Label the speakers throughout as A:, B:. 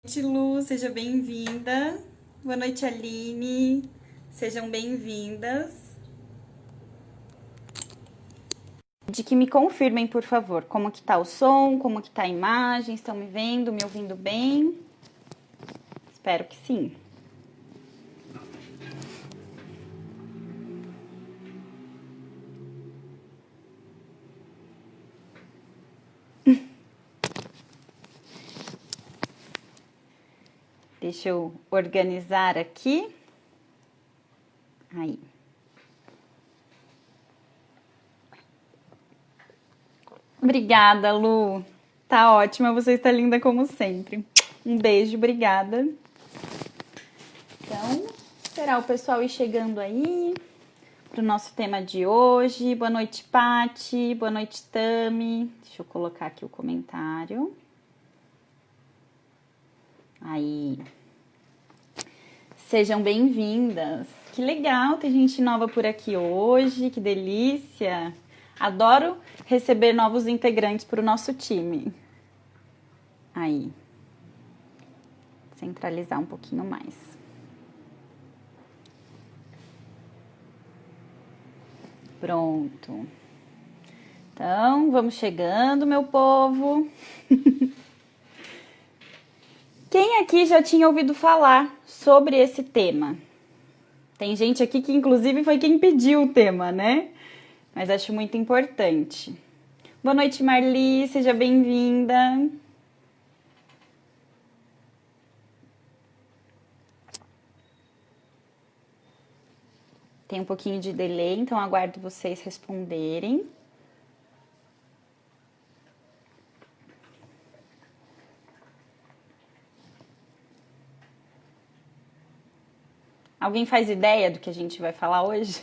A: Boa noite, Lu, seja bem-vinda. Boa noite, Aline. Sejam bem-vindas. De que me confirmem, por favor, como que tá o som, como que tá a imagem, estão me vendo, me ouvindo bem? Espero que sim. Deixa eu organizar aqui. Aí. Obrigada, Lu. Tá ótima, você está linda como sempre. Um beijo, obrigada. Então, esperar o pessoal ir chegando aí para o nosso tema de hoje. Boa noite, Pati. Boa noite, Tami. Deixa eu colocar aqui o comentário. Aí. Sejam bem-vindas. Que legal ter gente nova por aqui hoje. Que delícia. Adoro receber novos integrantes para o nosso time. Aí. Centralizar um pouquinho mais. Pronto. Então, vamos chegando, meu povo. Quem aqui já tinha ouvido falar sobre esse tema? Tem gente aqui que, inclusive, foi quem pediu o tema, né? Mas acho muito importante. Boa noite, Marli, seja bem-vinda. Tem um pouquinho de delay, então aguardo vocês responderem. Alguém faz ideia do que a gente vai falar hoje?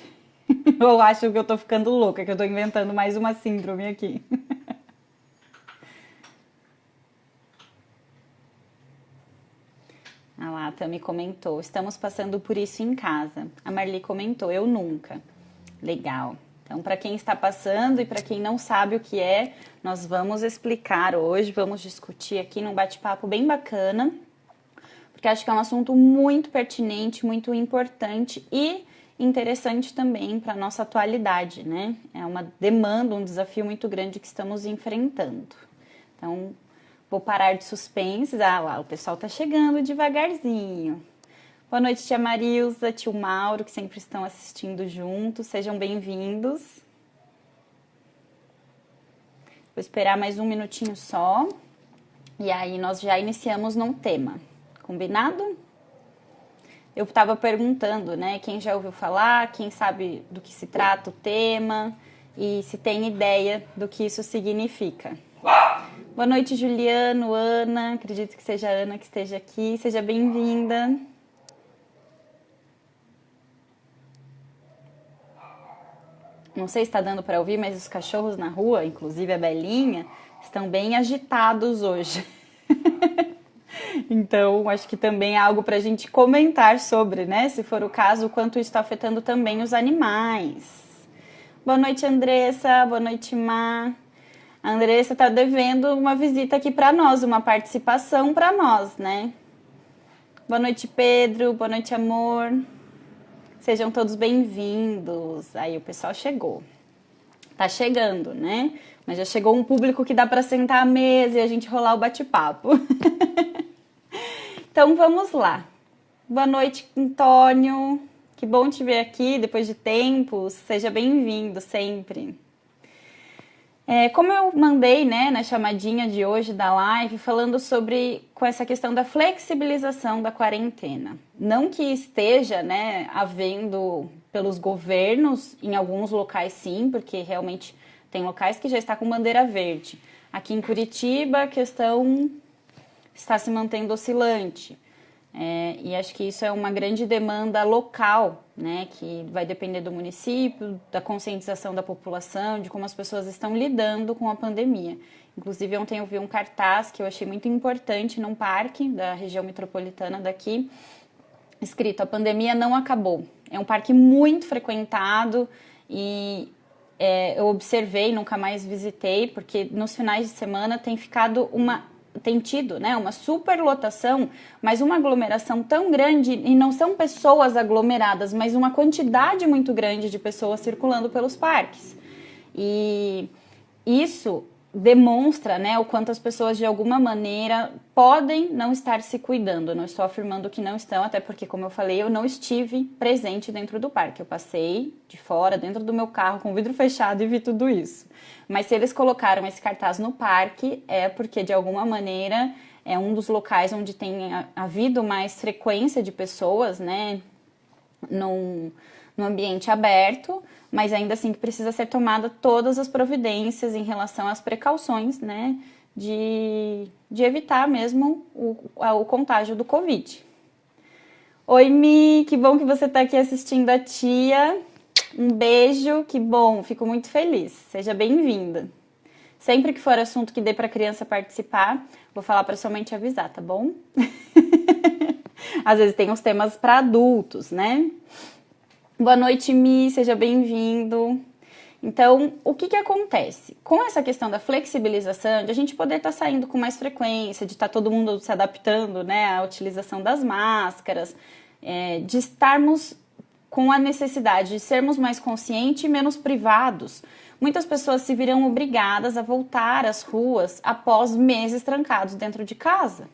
A: Ou acham que eu tô ficando louca, que eu tô inventando mais uma síndrome aqui? Ah lá, a Tami comentou, estamos passando por isso em casa. A Marli comentou, eu nunca. Legal. Então, para quem está passando e para quem não sabe o que é, nós vamos explicar hoje, vamos discutir aqui num bate-papo bem bacana, porque acho que é um assunto muito pertinente, muito importante e interessante também para a nossa atualidade, né? É uma demanda, um desafio muito grande que estamos enfrentando. Então, vou parar de suspense. Ah lá, o pessoal tá chegando devagarzinho. Boa noite, tia Marilza, tio Mauro, que sempre estão assistindo juntos. Sejam bem-vindos. Vou esperar mais um minutinho só. E aí nós já iniciamos num tema. Combinado? Eu estava perguntando, né? Quem já ouviu falar, quem sabe do que se trata o tema e se tem ideia do que isso significa. Boa noite, Juliano, Ana. Acredito que seja a Ana que esteja aqui. Seja bem-vinda. Não sei se está dando para ouvir, mas os cachorros na rua, inclusive a Belinha, estão bem agitados hoje. Então, acho que também é algo para a gente comentar sobre, né? Se for o caso, o quanto isso está afetando também os animais. Boa noite, Andressa. Boa noite, Má. A Andressa está devendo uma visita aqui para nós, uma participação para nós, né? Boa noite, Pedro. Boa noite, amor. Sejam todos bem-vindos. Aí o pessoal chegou. Tá chegando, né? Mas já chegou um público que dá para sentar à mesa e a gente rolar o bate-papo. Então vamos lá. Boa noite, Antônio. Que bom te ver aqui depois de tempos. Seja bem-vindo sempre. Como eu mandei, né, na chamadinha de hoje da live, falando sobre com essa questão da flexibilização da quarentena. Não que esteja, né, havendo pelos governos, em alguns locais sim, porque realmente tem locais que já está com bandeira verde. Aqui em Curitiba a questão está se mantendo oscilante. E acho que isso é uma grande demanda local, né, que vai depender do município, da conscientização da população, de como as pessoas estão lidando com a pandemia. Inclusive, ontem eu vi um cartaz que eu achei muito importante num parque da região metropolitana daqui, escrito: a pandemia não acabou. É um parque muito frequentado e eu observei, nunca mais visitei, porque nos finais de semana tem ficado uma tem tido, né, uma superlotação, mas uma aglomeração tão grande, e não são pessoas aglomeradas, mas uma quantidade muito grande de pessoas circulando pelos parques. E isso demonstra, né, o quanto as pessoas de alguma maneira podem não estar se cuidando. Eu não estou afirmando que não estão, até porque, como eu falei, eu não estive presente dentro do parque. Eu passei de fora, dentro do meu carro, com o vidro fechado e vi tudo isso. Mas se eles colocaram esse cartaz no parque, é porque de alguma maneira é um dos locais onde tem havido mais frequência de pessoas, né, no ambiente aberto, mas ainda assim que precisa ser tomada todas as providências em relação às precauções, né, de evitar mesmo o contágio do Covid. Oi, Mi, que bom que você está aqui assistindo a tia. Um beijo, que bom, fico muito feliz. Seja bem-vinda. Sempre que for assunto que dê para a criança participar, vou falar para sua mãe te avisar, tá bom? Às vezes tem uns temas para adultos, né? Boa noite, Mi, seja bem-vindo. Então, o que acontece? Com essa questão da flexibilização, de a gente poder estar saindo com mais frequência, de estar todo mundo se adaptando, né, à utilização das máscaras, de estarmos com a necessidade de sermos mais conscientes e menos privados, muitas pessoas se virão obrigadas a voltar às ruas após meses trancados dentro de casa.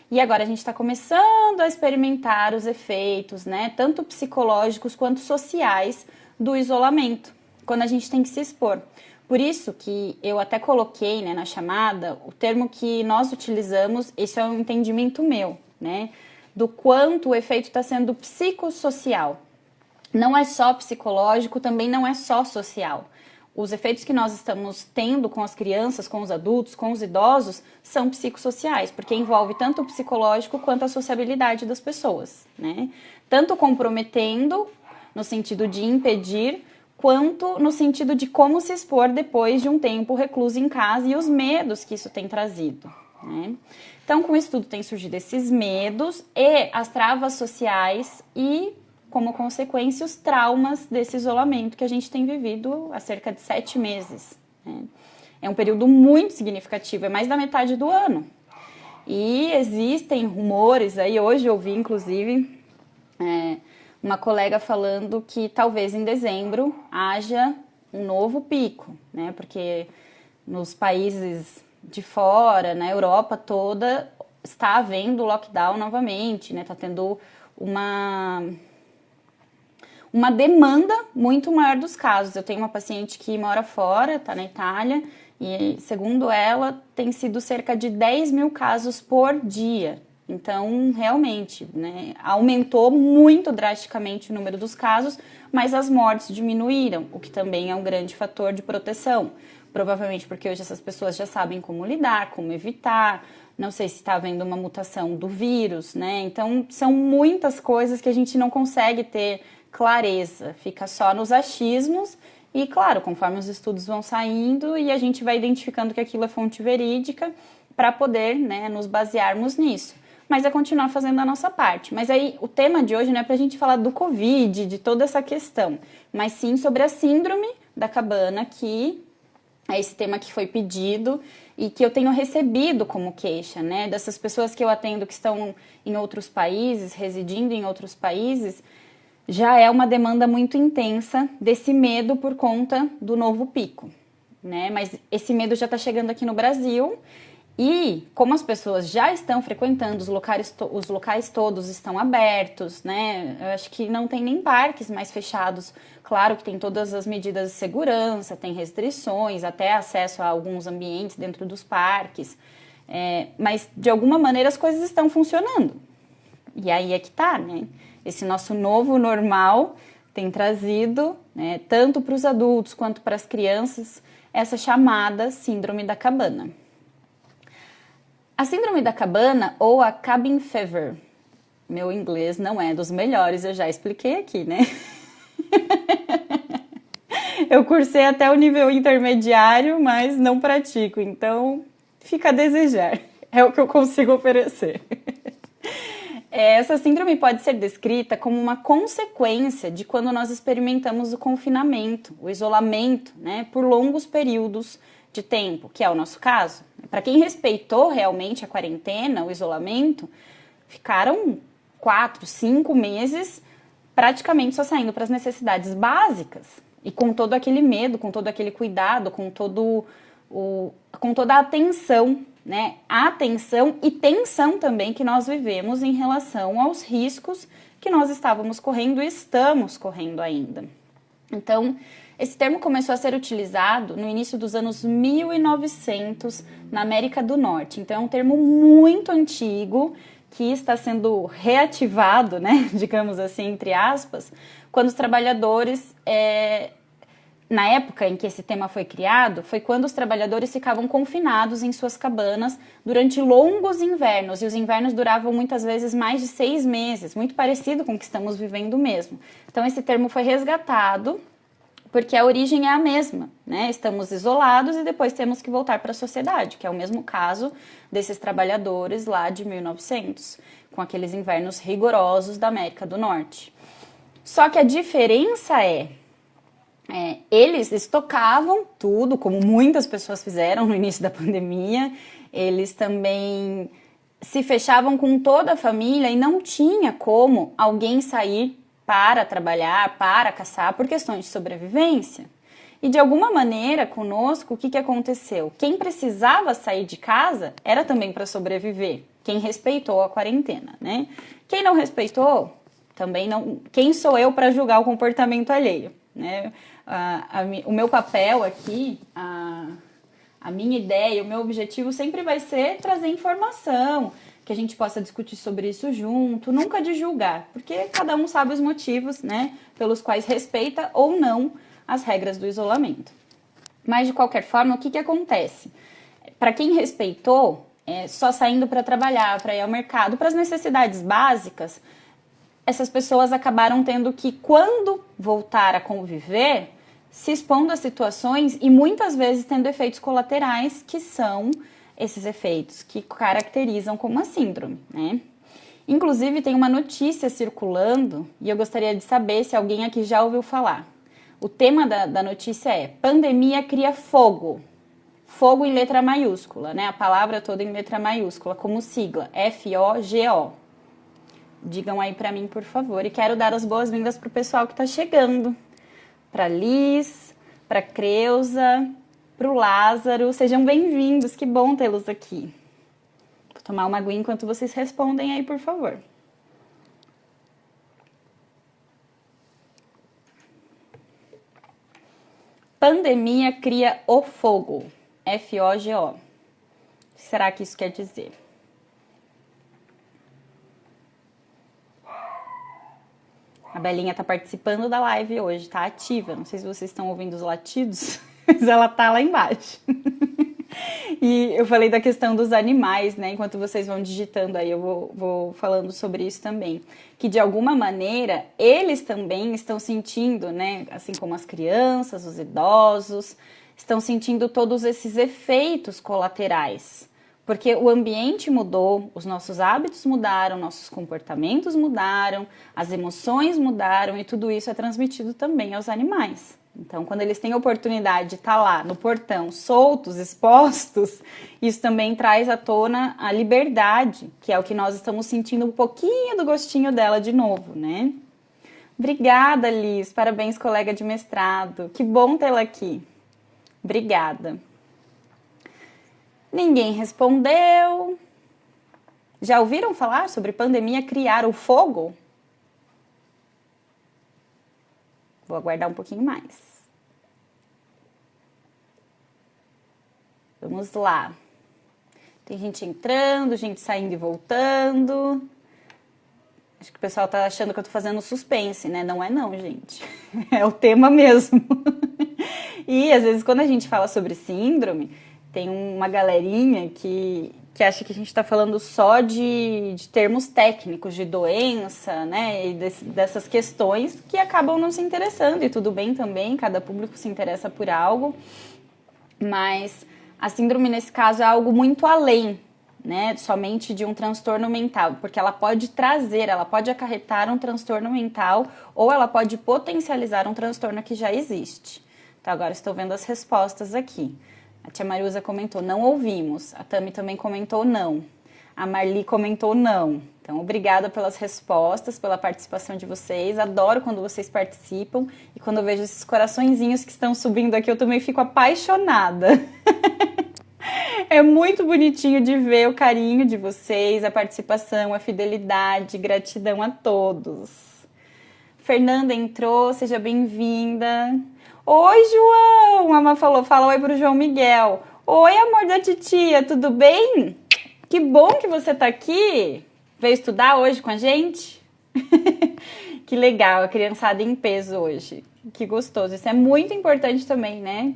A: E agora a gente está começando a experimentar os efeitos, né, tanto psicológicos quanto sociais do isolamento, quando a gente tem que se expor. Por isso que eu até coloquei, né, na chamada o termo que nós utilizamos, esse é um entendimento meu, né, do quanto o efeito está sendo psicossocial. Não é só psicológico, também não é só social. Os efeitos que nós estamos tendo com as crianças, com os adultos, com os idosos, são psicossociais, porque envolve tanto o psicológico quanto a sociabilidade das pessoas, né? Tanto comprometendo, no sentido de impedir, quanto no sentido de como se expor depois de um tempo recluso em casa e os medos que isso tem trazido, né? Então, com isso tudo tem surgido esses medos e as travas sociais e, como consequência, os traumas desse isolamento que a gente tem vivido há cerca de 7 meses. Né? É um período muito significativo, é mais da metade do ano. E existem rumores, aí hoje eu vi, inclusive, uma colega falando que talvez em dezembro haja um novo pico, né? Porque nos países de fora, na Europa toda, está havendo lockdown novamente, né? Está tendo uma demanda muito maior dos casos. Eu tenho uma paciente que mora fora, está na Itália, e segundo ela, tem sido cerca de 10 mil casos por dia. Então, realmente, né, aumentou muito drasticamente o número dos casos, mas as mortes diminuíram, o que também é um grande fator de proteção. Provavelmente porque hoje essas pessoas já sabem como lidar, como evitar. Não sei se está havendo uma mutação do vírus, né? Então, são muitas coisas que a gente não consegue ter clareza, fica só nos achismos e, claro, conforme os estudos vão saindo e a gente vai identificando que aquilo é fonte verídica para poder, né, nos basearmos nisso. Mas é continuar fazendo a nossa parte. Mas aí o tema de hoje não é para a gente falar do Covid, de toda essa questão, mas sim sobre a síndrome da cabana, que é esse tema que foi pedido e que eu tenho recebido como queixa, né, dessas pessoas que eu atendo que estão em outros países, residindo em outros países. Já é uma demanda muito intensa desse medo por conta do novo pico, né? Mas esse medo já está chegando aqui no Brasil e como as pessoas já estão frequentando, os locais todos estão abertos, né? Eu acho que não tem nem parques mais fechados. Claro que tem todas as medidas de segurança, tem restrições, até acesso a alguns ambientes dentro dos parques, mas de alguma maneira as coisas estão funcionando. E aí é que tá, né? Esse nosso novo normal tem trazido, né, tanto para os adultos quanto para as crianças, essa chamada síndrome da cabana. A síndrome da cabana ou a cabin fever, meu inglês não é dos melhores, eu já expliquei aqui, né? Eu cursei até o nível intermediário, mas não pratico, então fica a desejar, é o que eu consigo oferecer. Essa síndrome pode ser descrita como uma consequência de quando nós experimentamos o confinamento, o isolamento, né, por longos períodos de tempo, que é o nosso caso. Para quem respeitou realmente a quarentena, o isolamento, ficaram 4, 5 meses praticamente só saindo para as necessidades básicas. E com todo aquele medo, com todo aquele cuidado, com toda a atenção, né? A atenção e tensão também que nós vivemos em relação aos riscos que nós estávamos correndo e estamos correndo ainda. Então, esse termo começou a ser utilizado no início dos anos 1900 na América do Norte. Então, é um termo muito antigo que está sendo reativado, né, digamos assim, entre aspas, quando os trabalhadores, na época em que esse tema foi criado, foi quando os trabalhadores ficavam confinados em suas cabanas durante longos invernos, e os invernos duravam muitas vezes mais de 6 meses, muito parecido com o que estamos vivendo mesmo. Então esse termo foi resgatado, porque a origem é a mesma, né? Estamos isolados e depois temos que voltar para a sociedade, que é o mesmo caso desses trabalhadores lá de 1900, com aqueles invernos rigorosos da América do Norte. Só que a diferença eles estocavam tudo, como muitas pessoas fizeram no início da pandemia, eles também se fechavam com toda a família e não tinha como alguém sair para trabalhar, para caçar, por questões de sobrevivência. E de alguma maneira, conosco, o que aconteceu? Quem precisava sair de casa era também para sobreviver, quem respeitou a quarentena, né? Quem não respeitou, também não. Quem sou eu para julgar o comportamento alheio, né? O meu papel aqui, a minha ideia, o meu objetivo sempre vai ser trazer informação, que a gente possa discutir sobre isso junto, nunca de julgar, porque cada um sabe os motivos, né, pelos quais respeita ou não as regras do isolamento. Mas, de qualquer forma, o que acontece? Para quem respeitou, só saindo para trabalhar, para ir ao mercado, para as necessidades básicas, essas pessoas acabaram tendo que, quando voltar a conviver, se expondo a situações e muitas vezes tendo efeitos colaterais, que são esses efeitos que caracterizam como a síndrome, né? Inclusive, tem uma notícia circulando e eu gostaria de saber se alguém aqui já ouviu falar. O tema da notícia é: pandemia cria fogo. Fogo em letra maiúscula, né? A palavra toda em letra maiúscula, como sigla, FOGO. Digam aí para mim, por favor. E quero dar as boas-vindas para o pessoal que está chegando. Para Liz, para Creuza, para o Lázaro. Sejam bem-vindos, que bom tê-los aqui. Vou tomar uma aguinha enquanto vocês respondem aí, por favor. Pandemia cria o fogo. FOGO. O que será que isso quer dizer? A Belinha tá participando da live hoje, tá ativa. Não sei se vocês estão ouvindo os latidos, mas ela tá lá embaixo. E eu falei da questão dos animais, né? Enquanto vocês vão digitando aí, eu vou falando sobre isso também. Que de alguma maneira, eles também estão sentindo, né? Assim como as crianças, os idosos, estão sentindo todos esses efeitos colaterais. Porque o ambiente mudou, os nossos hábitos mudaram, nossos comportamentos mudaram, as emoções mudaram e tudo isso é transmitido também aos animais. Então, quando eles têm a oportunidade de estar lá no portão, soltos, expostos, isso também traz à tona a liberdade, que é o que nós estamos sentindo um pouquinho do gostinho dela de novo, né? Obrigada, Liz. Parabéns, colega de mestrado. Que bom tê-la aqui. Obrigada. Ninguém respondeu. Já ouviram falar sobre pandemia criar o fogo? Vou aguardar um pouquinho mais. Vamos lá. Tem gente entrando, gente saindo e voltando. Acho que o pessoal tá achando que eu tô fazendo suspense, né? Não é não, gente. É o tema mesmo. E às vezes quando a gente fala sobre síndrome, tem uma galerinha que acha que a gente está falando só de termos técnicos, de doença, né, e dessas questões que acabam não se interessando, e tudo bem também, cada público se interessa por algo, mas a síndrome nesse caso é algo muito além, né, somente de um transtorno mental, porque ela pode ela pode acarretar um transtorno mental ou ela pode potencializar um transtorno que já existe. Então agora estou vendo as respostas aqui. A tia Marusa comentou, não ouvimos. A Tami também comentou não. A Marli comentou não. Então, obrigada pelas respostas, pela participação de vocês. Adoro quando vocês participam. E quando eu vejo esses coraçõezinhos que estão subindo aqui, eu também fico apaixonada. É muito bonitinho de ver o carinho de vocês, a participação, a fidelidade. Gratidão a todos. Fernanda entrou, seja bem-vinda. Oi, João! A Mamãe falou, fala oi pro João Miguel. Oi, amor da titia, tudo bem? Que bom que você tá aqui. Veio estudar hoje com a gente? Que legal, a criançada em peso hoje. Que gostoso. Isso é muito importante também, né?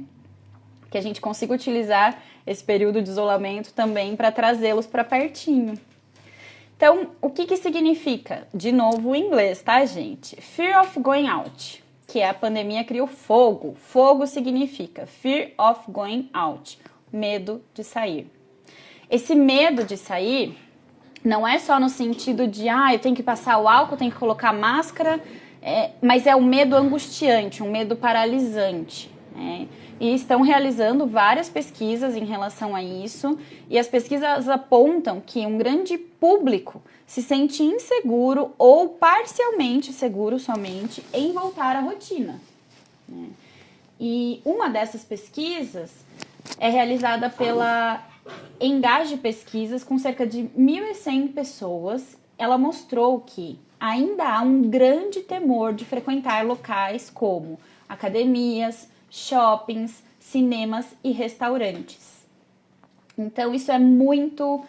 A: Que a gente consiga utilizar esse período de isolamento também para trazê-los para pertinho. Então, o que que significa? De novo o inglês, tá, gente? Fear of going out, que a pandemia criou fogo. Fogo significa fear of going out, medo de sair. Esse medo de sair não é só no sentido de, eu tenho que passar o álcool, tenho que colocar máscara, mas é um medo angustiante, um medo paralisante, né? E estão realizando várias pesquisas em relação a isso, e as pesquisas apontam que um grande público se sente inseguro ou parcialmente seguro somente em voltar à rotina, né? E uma dessas pesquisas é realizada pela Engage Pesquisas, com cerca de 1.100 pessoas. Ela mostrou que ainda há um grande temor de frequentar locais como academias, shoppings, cinemas e restaurantes. Então, isso é muito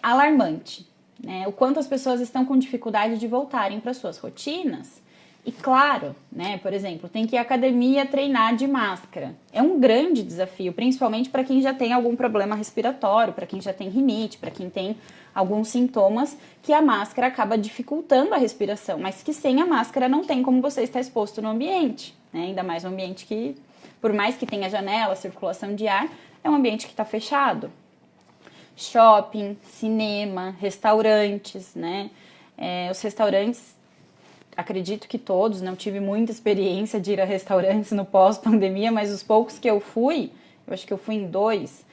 A: alarmante, né? O quanto as pessoas estão com dificuldade de voltarem para suas rotinas. E claro, né, por exemplo, tem que ir à academia treinar de máscara. É um grande desafio, principalmente para quem já tem algum problema respiratório, para quem já tem rinite, para quem tem alguns sintomas que a máscara acaba dificultando a respiração, mas que sem a máscara não tem como você estar exposto no ambiente, né? Ainda mais um ambiente que, por mais que tenha janela, circulação de ar, é um ambiente que está fechado. Shopping, cinema, restaurantes, né? Os restaurantes, acredito que todos, não tive muita experiência de ir a restaurantes no pós-pandemia, mas os poucos que eu fui, eu acho que eu fui em dois,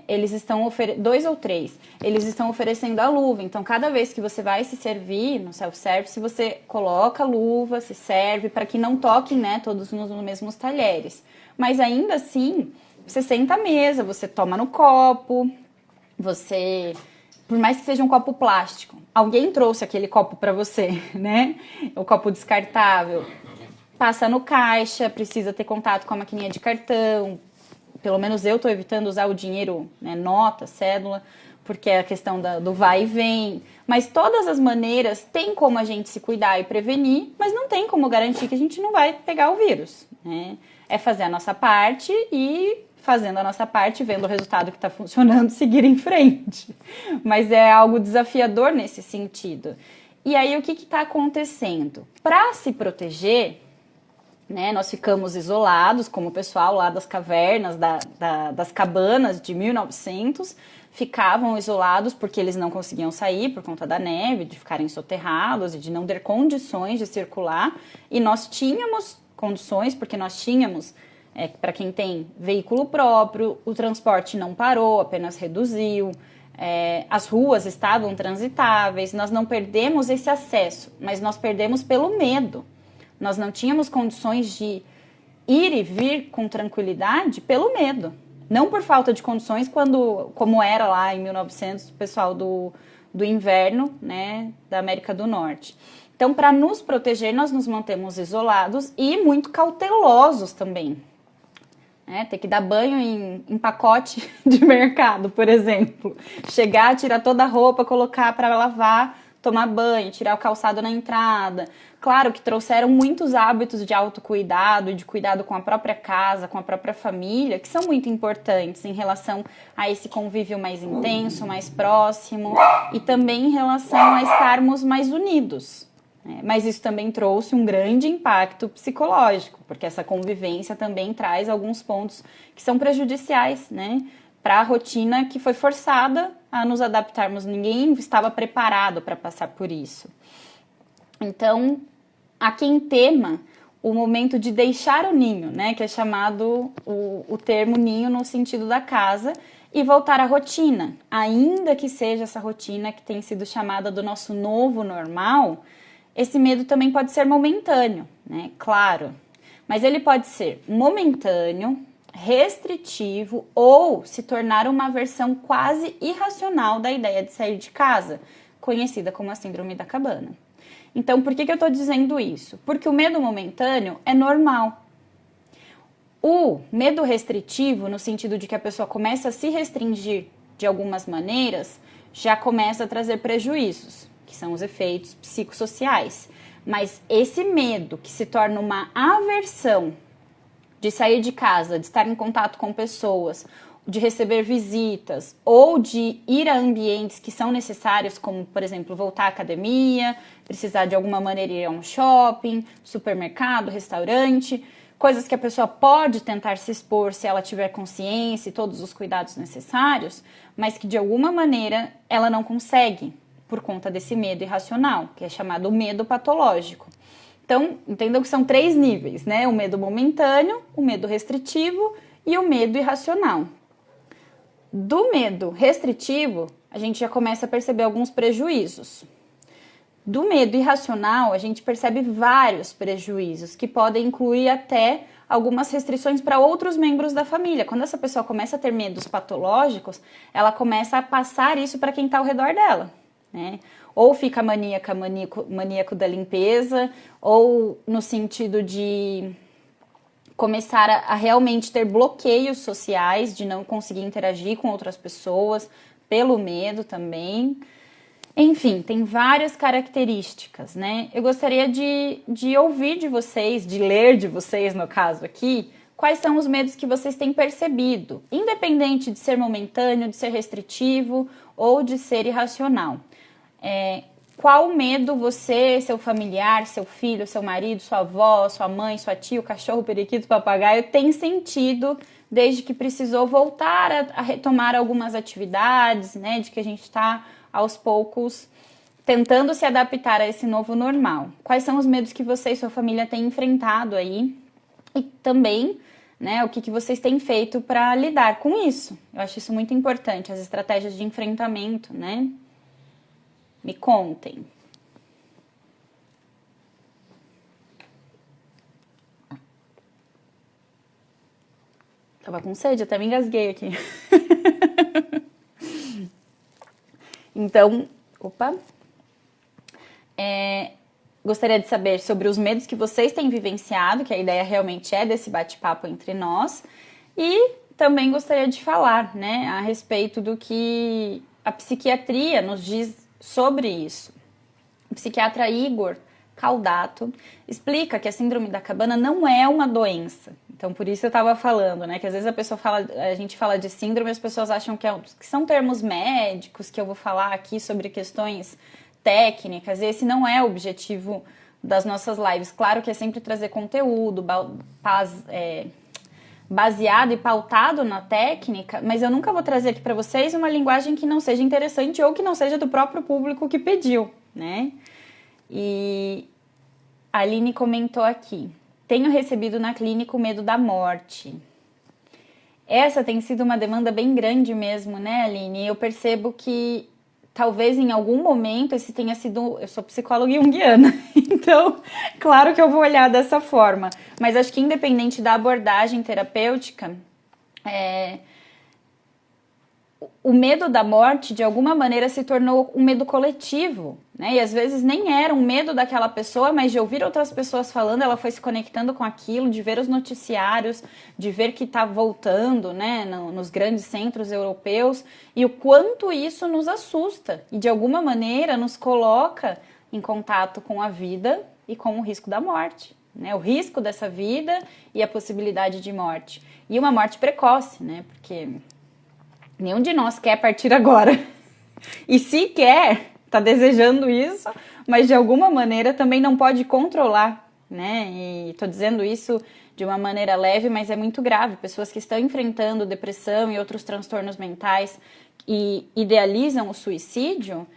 A: eles estão dois ou três, eles estão oferecendo a luva. Então, cada vez que você vai se servir no self-service, você coloca a luva, se serve, para que não toquem, né, todos nos mesmos talheres. Mas ainda assim, você senta à mesa, você toma no copo, você... Por mais que seja um copo plástico, alguém trouxe aquele copo para você, né? O copo descartável. Passa no caixa, precisa ter contato com a maquininha de cartão. Pelo menos eu estou evitando usar o dinheiro, né, nota, cédula, porque é a questão do vai e vem. Mas todas as maneiras tem como a gente se cuidar e prevenir, mas não tem como garantir que a gente não vai pegar o vírus, né? É fazer a nossa parte e... fazendo a nossa parte, vendo o resultado que está funcionando, seguir em frente. Mas é algo desafiador nesse sentido. E aí, o que está acontecendo? Para se proteger, né, nós ficamos isolados, como o pessoal lá das cavernas, das cabanas de 1900, ficavam isolados porque eles não conseguiam sair por conta da neve, de ficarem soterrados e de não ter condições de circular. E nós tínhamos condições, porque nós tínhamos... para quem tem veículo próprio, o transporte não parou, apenas reduziu, as ruas estavam transitáveis, nós não perdemos esse acesso, mas nós perdemos pelo medo. Nós não tínhamos condições de ir e vir com tranquilidade pelo medo. Não por falta de condições, como era lá em 1900, o pessoal do inverno, né, da América do Norte. Então, para nos proteger, nós nos mantemos isolados e muito cautelosos também. Ter que dar banho em pacote de mercado, por exemplo. Chegar, tirar toda a roupa, colocar para lavar, tomar banho, tirar o calçado na entrada. Claro que trouxeram muitos hábitos de autocuidado e de cuidado com a própria casa, com a própria família, que são muito importantes em relação a esse convívio mais intenso, mais próximo, e também em relação a estarmos mais unidos. Mas isso também trouxe um grande impacto psicológico, porque essa convivência também traz alguns pontos que são prejudiciais, né, para a rotina que foi forçada a nos adaptarmos. Ninguém estava preparado para passar por isso. Então, há quem tema o momento de deixar o ninho, né? Que é chamado o termo ninho no sentido da casa, e voltar à rotina. Ainda que seja essa rotina que tem sido chamada do nosso novo normal, esse medo também pode ser momentâneo, né? Claro. Mas ele pode ser momentâneo, restritivo ou se tornar uma versão quase irracional da ideia de sair de casa, conhecida como a síndrome da cabana. Então, por que eu estou dizendo isso? Porque o medo momentâneo é normal. O medo restritivo, no sentido de que a pessoa começa a se restringir de algumas maneiras, já começa a trazer prejuízos, que são os efeitos psicossociais. Mas esse medo que se torna uma aversão de sair de casa, de estar em contato com pessoas, de receber visitas ou de ir a ambientes que são necessários, como, por exemplo, voltar à academia, precisar de alguma maneira ir a um shopping, supermercado, restaurante, coisas que a pessoa pode tentar se expor se ela tiver consciência e todos os cuidados necessários, mas que de alguma maneira ela não consegue por conta desse medo irracional, que é chamado medo patológico. Então, entendam que são 3 níveis, né? O medo momentâneo, o medo restritivo e o medo irracional. Do medo restritivo, a gente já começa a perceber alguns prejuízos. Do medo irracional, a gente percebe vários prejuízos, que podem incluir até algumas restrições para outros membros da família. Quando essa pessoa começa a ter medos patológicos, ela começa a passar isso para quem está ao redor dela, né? Ou fica maníaco da limpeza, ou no sentido de começar a realmente ter bloqueios sociais, de não conseguir interagir com outras pessoas, pelo medo também. Enfim, tem várias características, né? Eu gostaria de ouvir de vocês, de ler de vocês, no caso aqui, quais são os medos que vocês têm percebido, independente de ser momentâneo, de ser restritivo ou de ser irracional. Qual medo você, seu familiar, seu filho, seu marido, sua avó, sua mãe, sua tia, o cachorro, o periquito, o papagaio tem sentido desde que precisou voltar a retomar algumas atividades, né? De que a gente está aos poucos tentando se adaptar a esse novo normal. Quais são os medos que você e sua família têm enfrentado aí? E também, né, o que vocês têm feito para lidar com isso? Eu acho isso muito importante, as estratégias de enfrentamento, né? Me contem. Tava com sede, até me engasguei aqui. Então, gostaria de saber sobre os medos que vocês têm vivenciado, que a ideia realmente é desse bate-papo entre nós. E também gostaria de falar, né, a respeito do que a psiquiatria nos diz sobre isso. O psiquiatra Igor Caldato explica que a síndrome da cabana não é uma doença. Então, por isso eu estava falando, né? Que às vezes a gente fala de síndrome e as pessoas acham que são termos médicos, que eu vou falar aqui sobre questões técnicas. E esse não é o objetivo das nossas lives. Claro que é sempre trazer conteúdo baseado e pautado na técnica, mas eu nunca vou trazer aqui para vocês uma linguagem que não seja interessante ou que não seja do próprio público que pediu, né? E a Aline comentou aqui: tenho recebido na clínica o medo da morte. Essa tem sido uma demanda bem grande mesmo, né, Aline? Eu percebo que talvez em algum momento esse tenha sido... Eu sou psicóloga junguiana, então, claro que eu vou olhar dessa forma. Mas acho que independente da abordagem terapêutica, o medo da morte, de alguma maneira, se tornou um medo coletivo, né? E às vezes nem era um medo daquela pessoa, mas de ouvir outras pessoas falando, ela foi se conectando com aquilo, de ver os noticiários, de ver que está voltando, né, nos grandes centros europeus, e o quanto isso nos assusta e de alguma maneira nos coloca em contato com a vida e com o risco da morte, né? O risco dessa vida e a possibilidade de morte. E uma morte precoce, né? Porque nenhum de nós quer partir agora. E se quer, está desejando isso, mas de alguma maneira também não pode controlar, né? E estou dizendo isso de uma maneira leve, mas é muito grave. Pessoas que estão enfrentando depressão e outros transtornos mentais e idealizam o suicídio,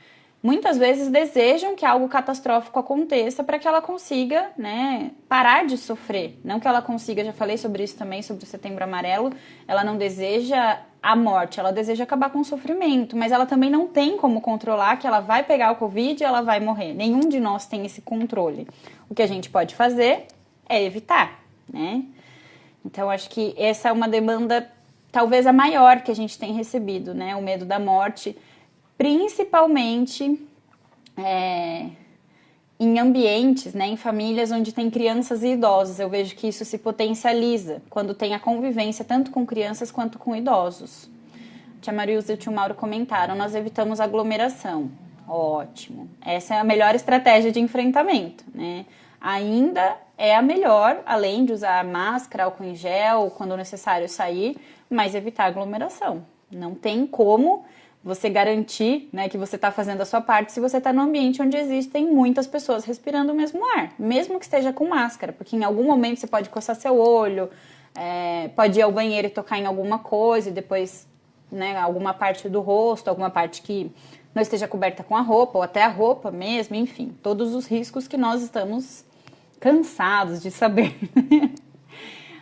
A: muitas vezes desejam que algo catastrófico aconteça para que ela consiga, né, parar de sofrer. Não que ela consiga, já falei sobre isso também, sobre o Setembro Amarelo, ela não deseja a morte, ela deseja acabar com o sofrimento, mas ela também não tem como controlar que ela vai pegar o Covid e ela vai morrer. Nenhum de nós tem esse controle. O que a gente pode fazer é evitar, né? Então, acho que essa é uma demanda, talvez a maior que a gente tem recebido, né? O medo da morte, principalmente em ambientes, né? Em famílias onde tem crianças e idosos. Eu vejo que isso se potencializa quando tem a convivência tanto com crianças quanto com idosos. A tia Marilza e o tio Mauro comentaram, nós evitamos aglomeração. Ótimo. Essa é a melhor estratégia de enfrentamento, né? Ainda é a melhor, além de usar máscara, álcool em gel, quando necessário sair, mas evitar aglomeração. Não tem como você garantir, né, que você está fazendo a sua parte se você está num ambiente onde existem muitas pessoas respirando o mesmo ar, mesmo que esteja com máscara, porque em algum momento você pode coçar seu olho, pode ir ao banheiro e tocar em alguma coisa e depois, né, alguma parte do rosto, alguma parte que não esteja coberta com a roupa, ou até a roupa mesmo, enfim, todos os riscos que nós estamos cansados de saber.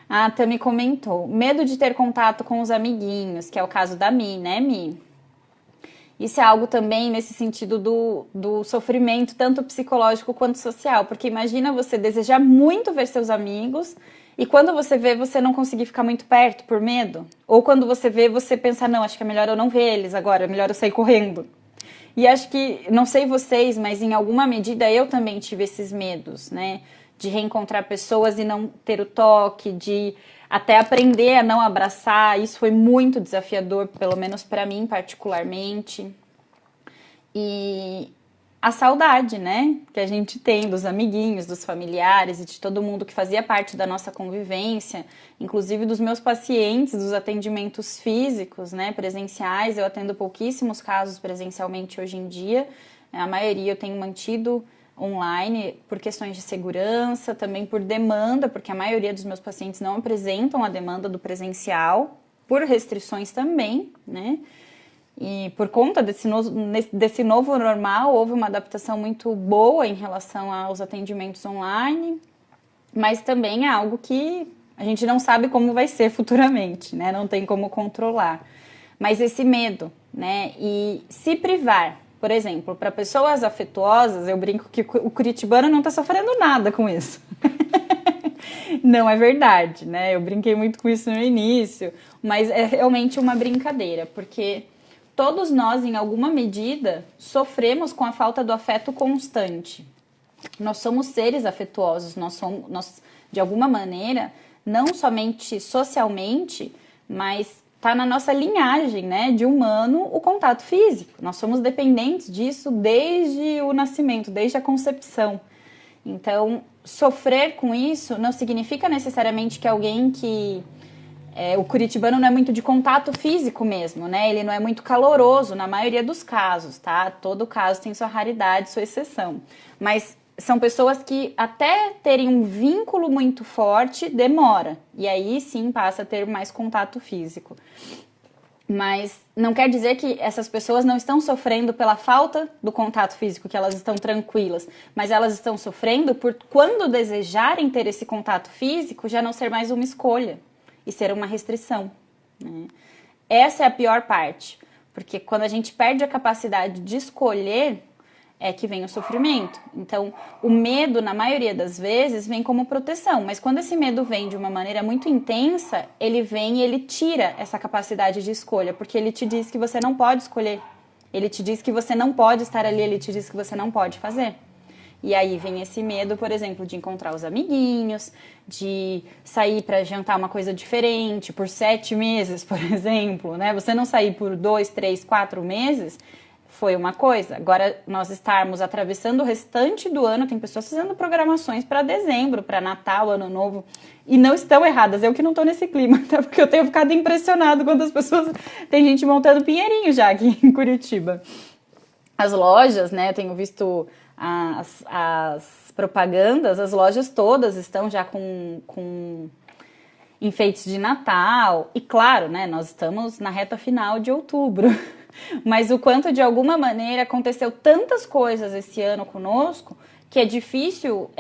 A: A Tami comentou, medo de ter contato com os amiguinhos, que é o caso da Mi, né, Mi? Isso é algo também nesse sentido do sofrimento, tanto psicológico quanto social, porque imagina você desejar muito ver seus amigos e quando você vê, você não conseguir ficar muito perto por medo, ou quando você vê, você pensa, não, acho que é melhor eu não ver eles agora, é melhor eu sair correndo. E acho que, não sei vocês, mas em alguma medida eu também tive esses medos, né? De reencontrar pessoas e não ter o toque, de até aprender a não abraçar. Isso foi muito desafiador, pelo menos para mim particularmente. E a saudade, né? Que a gente tem dos amiguinhos, dos familiares e de todo mundo que fazia parte da nossa convivência, inclusive dos meus pacientes, dos atendimentos físicos, né? Presenciais. Eu atendo pouquíssimos casos presencialmente hoje em dia. A maioria eu tenho mantido online por questões de segurança, também por demanda, porque a maioria dos meus pacientes não apresentam a demanda do presencial, por restrições também, né? E por conta desse novo normal, houve uma adaptação muito boa em relação aos atendimentos online, mas também é algo que a gente não sabe como vai ser futuramente, né? Não tem como controlar. Mas esse medo, né? E se privar, por exemplo, para pessoas afetuosas, eu brinco que o curitibano não está sofrendo nada com isso. Não é verdade, né? Eu brinquei muito com isso no início, mas é realmente uma brincadeira, porque todos nós, em alguma medida, sofremos com a falta do afeto constante. Nós somos seres afetuosos, nós de alguma maneira, não somente socialmente, mas está na nossa linhagem, né, de humano, o contato físico. Nós somos dependentes disso desde o nascimento, desde a concepção. Então, sofrer com isso não significa necessariamente que alguém que... o curitibano não é muito de contato físico mesmo, né? Ele não é muito caloroso na maioria dos casos, tá? Todo caso tem sua raridade, sua exceção. Mas são pessoas que até terem um vínculo muito forte, demora. E aí sim passa a ter mais contato físico. Mas não quer dizer que essas pessoas não estão sofrendo pela falta do contato físico, que elas estão tranquilas. Mas elas estão sofrendo por quando desejarem ter esse contato físico, já não ser mais uma escolha e ser uma restrição, né? Essa é a pior parte, porque quando a gente perde a capacidade de escolher, é que vem o sofrimento. Então, o medo, na maioria das vezes, vem como proteção, mas quando esse medo vem de uma maneira muito intensa, ele vem e ele tira essa capacidade de escolha, porque ele te diz que você não pode escolher, ele te diz que você não pode estar ali, ele te diz que você não pode fazer. E aí vem esse medo, por exemplo, de encontrar os amiguinhos, de sair para jantar uma coisa diferente por 7 meses, por exemplo, né? Você não sair por 2, 3, 4 meses foi uma coisa. Agora, nós estarmos atravessando o restante do ano, tem pessoas fazendo programações para dezembro, para Natal, Ano Novo, e não estão erradas. Eu que não estou nesse clima, tá? Porque eu tenho ficado impressionado quando as pessoas... Tem gente montando pinheirinho já aqui em Curitiba. As lojas, né? Eu tenho visto... As propagandas, as lojas todas estão já com enfeites de Natal. E claro, né, nós estamos na reta final de outubro. mas o quanto de alguma maneira aconteceu tantas coisas esse ano conosco que é difícil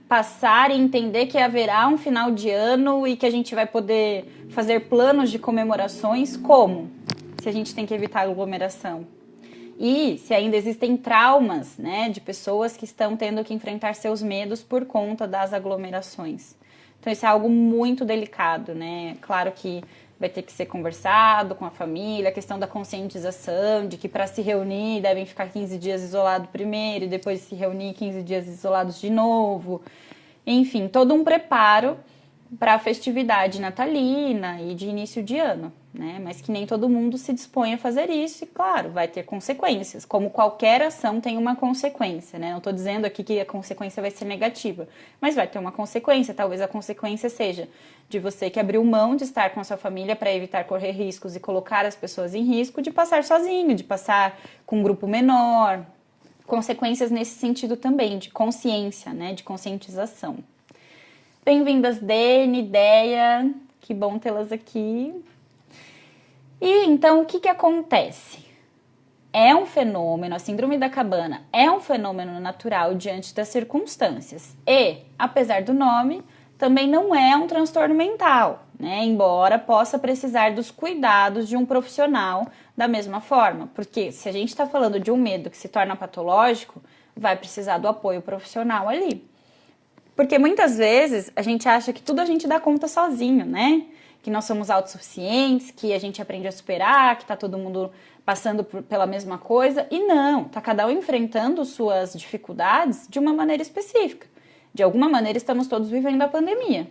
A: passar e entender que haverá um final de ano e que a gente vai poder fazer planos de comemorações. Como? Se a gente tem que evitar aglomeração. E se ainda existem traumas, né, de pessoas que estão tendo que enfrentar seus medos por conta das aglomerações. Então isso é algo muito delicado, né? Claro que vai ter que ser conversado com a família, a questão da conscientização, de que para se reunir devem ficar 15 dias isolados primeiro e depois se reunir 15 dias isolados de novo. Enfim, todo um preparo para a festividade natalina e de início de ano, né? Mas que nem todo mundo se dispõe a fazer isso e, claro, vai ter consequências. Como qualquer ação tem uma consequência, né? Não estou dizendo aqui que a consequência vai ser negativa, mas vai ter uma consequência. Talvez a consequência seja de você que abriu mão de estar com a sua família para evitar correr riscos e colocar as pessoas em risco, de passar sozinho, de passar com um grupo menor. Consequências nesse sentido também, de consciência, né? De conscientização. Bem-vindas, Dene, Ideia, que bom tê-las aqui. E então, o que acontece? É um fenômeno, a síndrome da cabana é um fenômeno natural diante das circunstâncias. E, apesar do nome, também não é um transtorno mental, né? Embora possa precisar dos cuidados de um profissional da mesma forma. Porque se a gente está falando de um medo que se torna patológico, vai precisar do apoio profissional ali. Porque muitas vezes a gente acha que tudo a gente dá conta sozinho, né? Que nós somos autossuficientes, que a gente aprende a superar, que tá todo mundo passando pela mesma coisa. E não, tá cada um enfrentando suas dificuldades de uma maneira específica. De alguma maneira estamos todos vivendo a pandemia.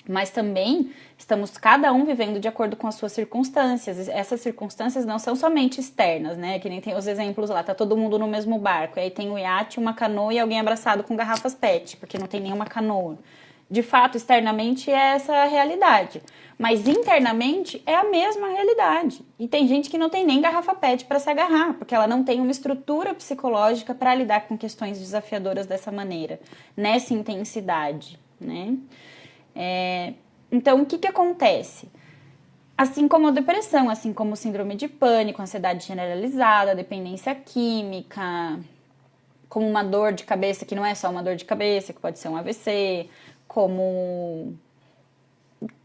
A: Mas também estamos cada um vivendo de acordo com as suas circunstâncias. Essas circunstâncias não são somente externas, né? Que nem tem os exemplos lá, tá todo mundo no mesmo barco. E aí tem um iate, uma canoa e alguém abraçado com garrafas PET, porque não tem nenhuma canoa. De fato, externamente é essa a realidade. Mas internamente é a mesma realidade. E tem gente que não tem nem garrafa PET para se agarrar, porque ela não tem uma estrutura psicológica para lidar com questões desafiadoras dessa maneira, nessa intensidade, né? Então, o que acontece? Assim como a depressão, assim como síndrome de pânico, ansiedade generalizada, dependência química, como uma dor de cabeça que não é só uma dor de cabeça, que pode ser um AVC, como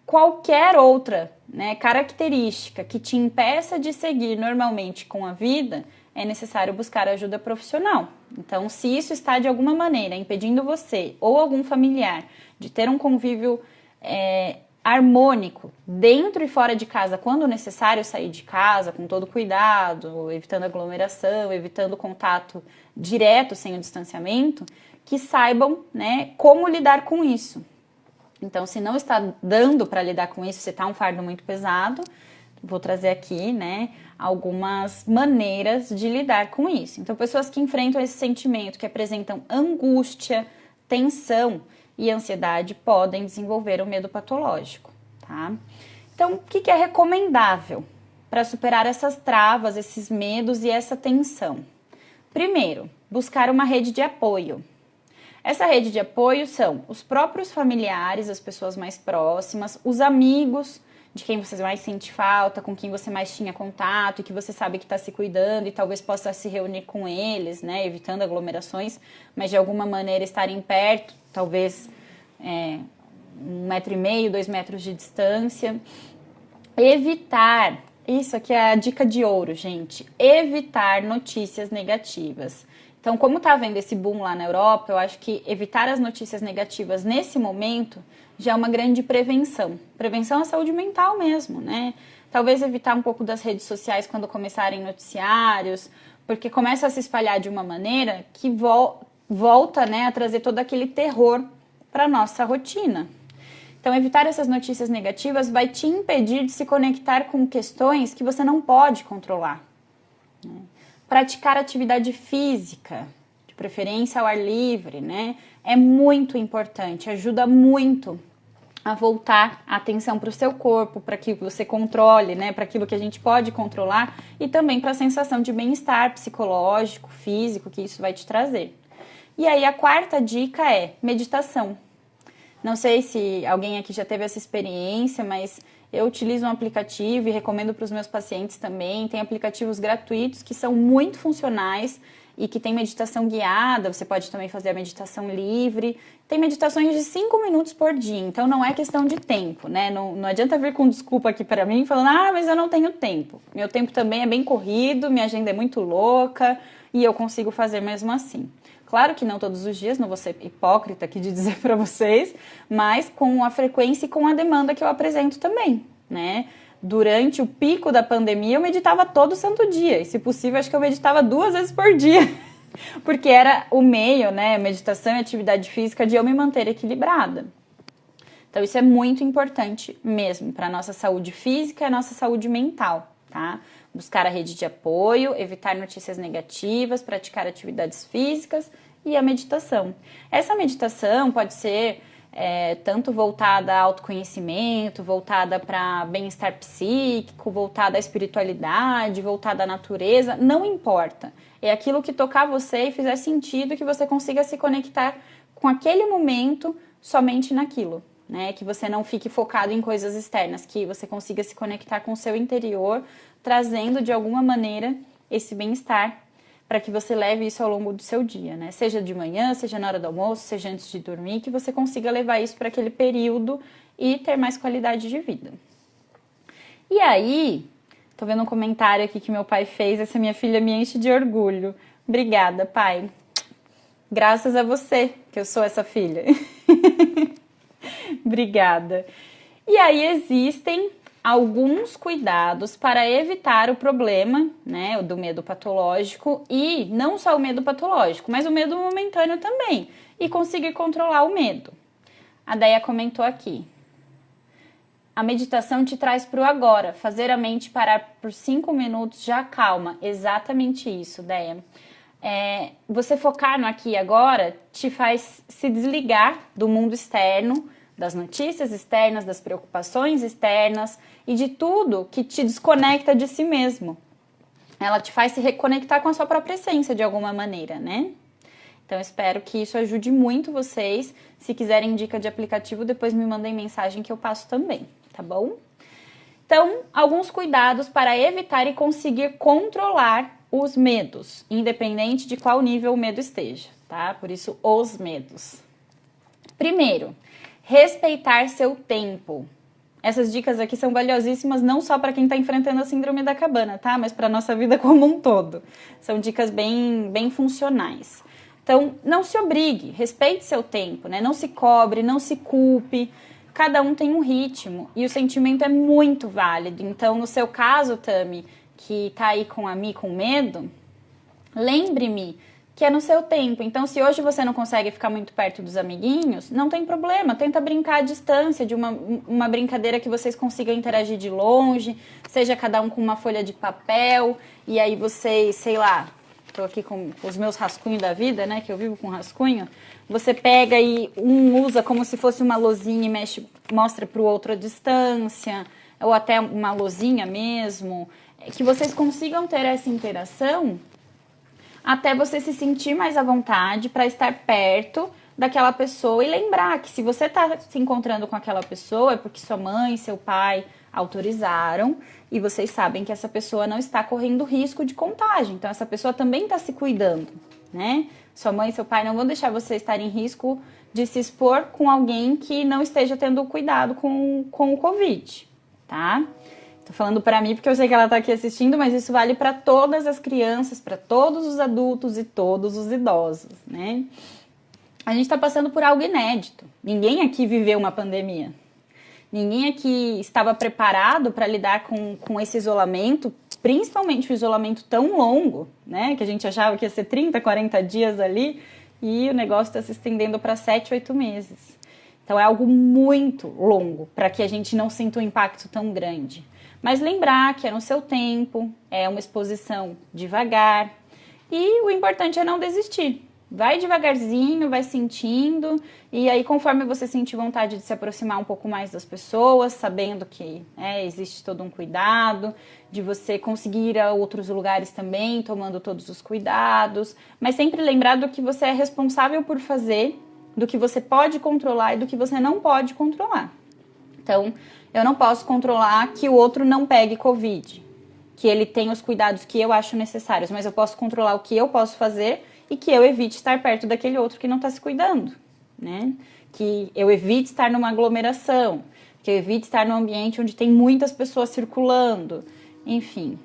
A: qualquer outra, né, característica que te impeça de seguir normalmente com a vida, é necessário buscar ajuda profissional. Então, se isso está de alguma maneira impedindo você ou algum familiar de ter um convívio harmônico dentro e fora de casa, quando necessário sair de casa, com todo cuidado, evitando aglomeração, evitando contato direto sem o distanciamento, que saibam, né, como lidar com isso. Então, se não está dando para lidar com isso, se está um fardo muito pesado, vou trazer aqui, né, algumas maneiras de lidar com isso. Então, pessoas que enfrentam esse sentimento, que apresentam angústia, tensão e ansiedade, podem desenvolver o medo patológico, tá? Então, o que é recomendável para superar essas travas, esses medos e essa tensão? Primeiro, buscar uma rede de apoio. Essa rede de apoio são os próprios familiares, as pessoas mais próximas, os amigos de quem você mais sente falta, com quem você mais tinha contato e que você sabe que está se cuidando e talvez possa se reunir com eles, né, evitando aglomerações, mas de alguma maneira estarem perto, talvez 1,5 m, 2 metros de distância. Evitar, isso aqui é a dica de ouro, gente, evitar notícias negativas. Então, como está havendo esse boom lá na Europa, eu acho que evitar as notícias negativas nesse momento já é uma grande prevenção. Prevenção à saúde mental mesmo, né? Talvez evitar um pouco das redes sociais quando começarem noticiários, porque começa a se espalhar de uma maneira que volta, né, a trazer todo aquele terror para a nossa rotina. Então, evitar essas notícias negativas vai te impedir de se conectar com questões que você não pode controlar, né? Praticar atividade física, de preferência ao ar livre, né? É muito importante, ajuda muito a voltar a atenção para o seu corpo, para que você controle, né? Para aquilo que a gente pode controlar e também para a sensação de bem-estar psicológico, físico, que isso vai te trazer. E aí a quarta dica é meditação. Não sei se alguém aqui já teve essa experiência, mas eu utilizo um aplicativo e recomendo para os meus pacientes também. Tem aplicativos gratuitos que são muito funcionais e que tem meditação guiada, você pode também fazer a meditação livre. Tem meditações de 5 minutos por dia, então não é questão de tempo, né? Não adianta vir com desculpa aqui para mim falando, mas eu não tenho tempo. Meu tempo também é bem corrido, minha agenda é muito louca e eu consigo fazer mesmo assim. Claro que não todos os dias, não vou ser hipócrita aqui de dizer para vocês, mas com a frequência e com a demanda que eu apresento também, né? Durante o pico da pandemia, eu meditava todo santo dia. E, se possível, acho que eu meditava 2 vezes por dia. Porque era o meio, né? Meditação e atividade física de eu me manter equilibrada. Então, isso é muito importante mesmo para a nossa saúde física e a nossa saúde mental, tá? Buscar a rede de apoio, evitar notícias negativas, praticar atividades físicas e a meditação. Essa meditação pode ser tanto voltada ao autoconhecimento, voltada para bem-estar psíquico, voltada à espiritualidade, voltada à natureza, não importa. É aquilo que tocar você e fizer sentido, que você consiga se conectar com aquele momento somente naquilo, né? Que você não fique focado em coisas externas, que você consiga se conectar com o seu interior, trazendo de alguma maneira esse bem-estar para que você leve isso ao longo do seu dia, né? Seja de manhã, seja na hora do almoço, seja antes de dormir, que você consiga levar isso para aquele período e ter mais qualidade de vida. E aí, tô vendo um comentário aqui que meu pai fez, essa minha filha me enche de orgulho. Obrigada, pai. Graças a você que eu sou essa filha. Obrigada. E aí existem alguns cuidados para evitar o problema, né, do medo patológico, e não só o medo patológico, mas o medo momentâneo também, e conseguir controlar o medo. A Deia comentou aqui. A meditação te traz para o agora, fazer a mente parar por 5 minutos já calma. Exatamente isso, Deia. Você focar no aqui e agora te faz se desligar do mundo externo, das notícias externas, das preocupações externas e de tudo que te desconecta de si mesmo. Ela te faz se reconectar com a sua própria essência de alguma maneira, né? Então, espero que isso ajude muito vocês. Se quiserem dica de aplicativo, depois me mandem mensagem que eu passo também, tá bom? Então, alguns cuidados para evitar e conseguir controlar os medos, independente de qual nível o medo esteja, tá? Por isso, os medos. Primeiro, respeitar seu tempo. Essas dicas aqui são valiosíssimas não só para quem está enfrentando a síndrome da cabana, tá? Mas para a nossa vida como um todo. São dicas bem funcionais. Então, não se obrigue, respeite seu tempo, né? Não se cobre, não se culpe. Cada um tem um ritmo e o sentimento é muito válido. Então, no seu caso, Tami, que tá aí com medo, lembre-me que é no seu tempo. Então, se hoje você não consegue ficar muito perto dos amiguinhos, não tem problema. Tenta brincar à distância, de uma brincadeira que vocês consigam interagir de longe, seja cada um com uma folha de papel, e aí vocês, sei lá, tô aqui com os meus rascunhos da vida, né, que eu vivo com rascunho, você pega e usa como se fosse uma lousinha e mostra pro outro a distância, ou até uma lousinha mesmo, que vocês consigam ter essa interação até você se sentir mais à vontade para estar perto daquela pessoa e lembrar que se você está se encontrando com aquela pessoa é porque sua mãe, seu pai autorizaram e vocês sabem que essa pessoa não está correndo risco de contágio. Então, essa pessoa também está se cuidando, né? Sua mãe e seu pai não vão deixar você estar em risco de se expor com alguém que não esteja tendo cuidado com o Covid, tá? Tô falando para mim porque eu sei que ela tá aqui assistindo, mas isso vale para todas as crianças, para todos os adultos e todos os idosos, né? A gente tá passando por algo inédito. Ninguém aqui viveu uma pandemia. Ninguém aqui estava preparado para lidar com esse isolamento, principalmente o isolamento tão longo, né? Que a gente achava que ia ser 30, 40 dias ali e o negócio está se estendendo para 7, 8 meses. Então é algo muito longo para que a gente não sinta um impacto tão grande. Mas lembrar que é no seu tempo, é uma exposição devagar e o importante é não desistir. Vai devagarzinho, vai sentindo e aí conforme você sentir vontade de se aproximar um pouco mais das pessoas, sabendo que existe todo um cuidado, de você conseguir ir a outros lugares também, tomando todos os cuidados, mas sempre lembrar do que você é responsável por fazer, do que você pode controlar e do que você não pode controlar. Então, Eu não posso controlar que o outro não pegue Covid, que ele tenha os cuidados que eu acho necessários, mas eu posso controlar o que eu posso fazer e que eu evite estar perto daquele outro que não está se cuidando, né? Que eu evite estar numa aglomeração, que eu evite estar num ambiente onde tem muitas pessoas circulando, enfim,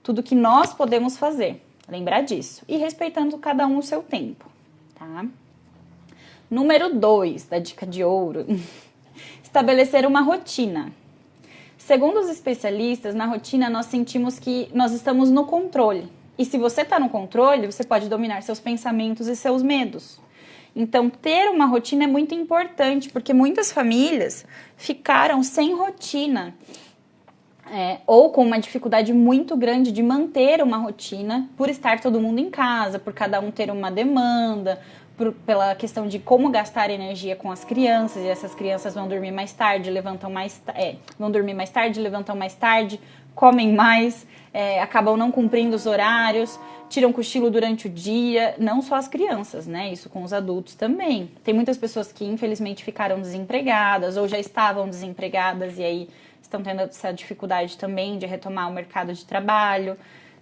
A: tudo que nós podemos fazer, lembrar disso, e respeitando cada um o seu tempo, tá? Número 2 da dica de ouro, estabelecer uma rotina. Segundo os especialistas, na rotina nós sentimos que nós estamos no controle. E se você está no controle, você pode dominar seus pensamentos e seus medos. Então, ter uma rotina é muito importante, porque muitas famílias ficaram sem rotina, ou com uma dificuldade muito grande de manter uma rotina, por estar todo mundo em casa, por cada um ter uma demanda, pela questão de como gastar energia com as crianças, e essas crianças vão dormir mais tarde, levantam mais tarde, comem mais, acabam não cumprindo os horários, tiram cochilo durante o dia, não só as crianças, né? Isso com os adultos também. Tem muitas pessoas que infelizmente ficaram desempregadas ou já estavam desempregadas e aí estão tendo essa dificuldade também de retomar o mercado de trabalho.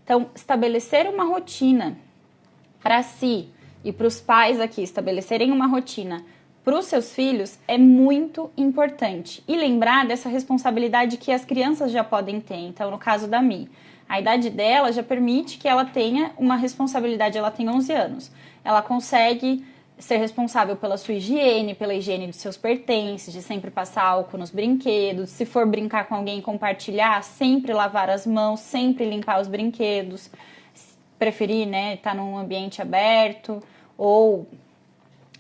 A: Então, estabelecer uma rotina para si e para os pais aqui estabelecerem uma rotina para os seus filhos é muito importante. E lembrar dessa responsabilidade que as crianças já podem ter. Então, no caso da Mi, a idade dela já permite que ela tenha uma responsabilidade. Ela tem 11 anos. Ela consegue ser responsável pela sua higiene, pela higiene dos seus pertences, de sempre passar álcool nos brinquedos. Se for brincar com alguém e compartilhar, sempre lavar as mãos, sempre limpar os brinquedos. Preferir, né, estar num ambiente aberto, ou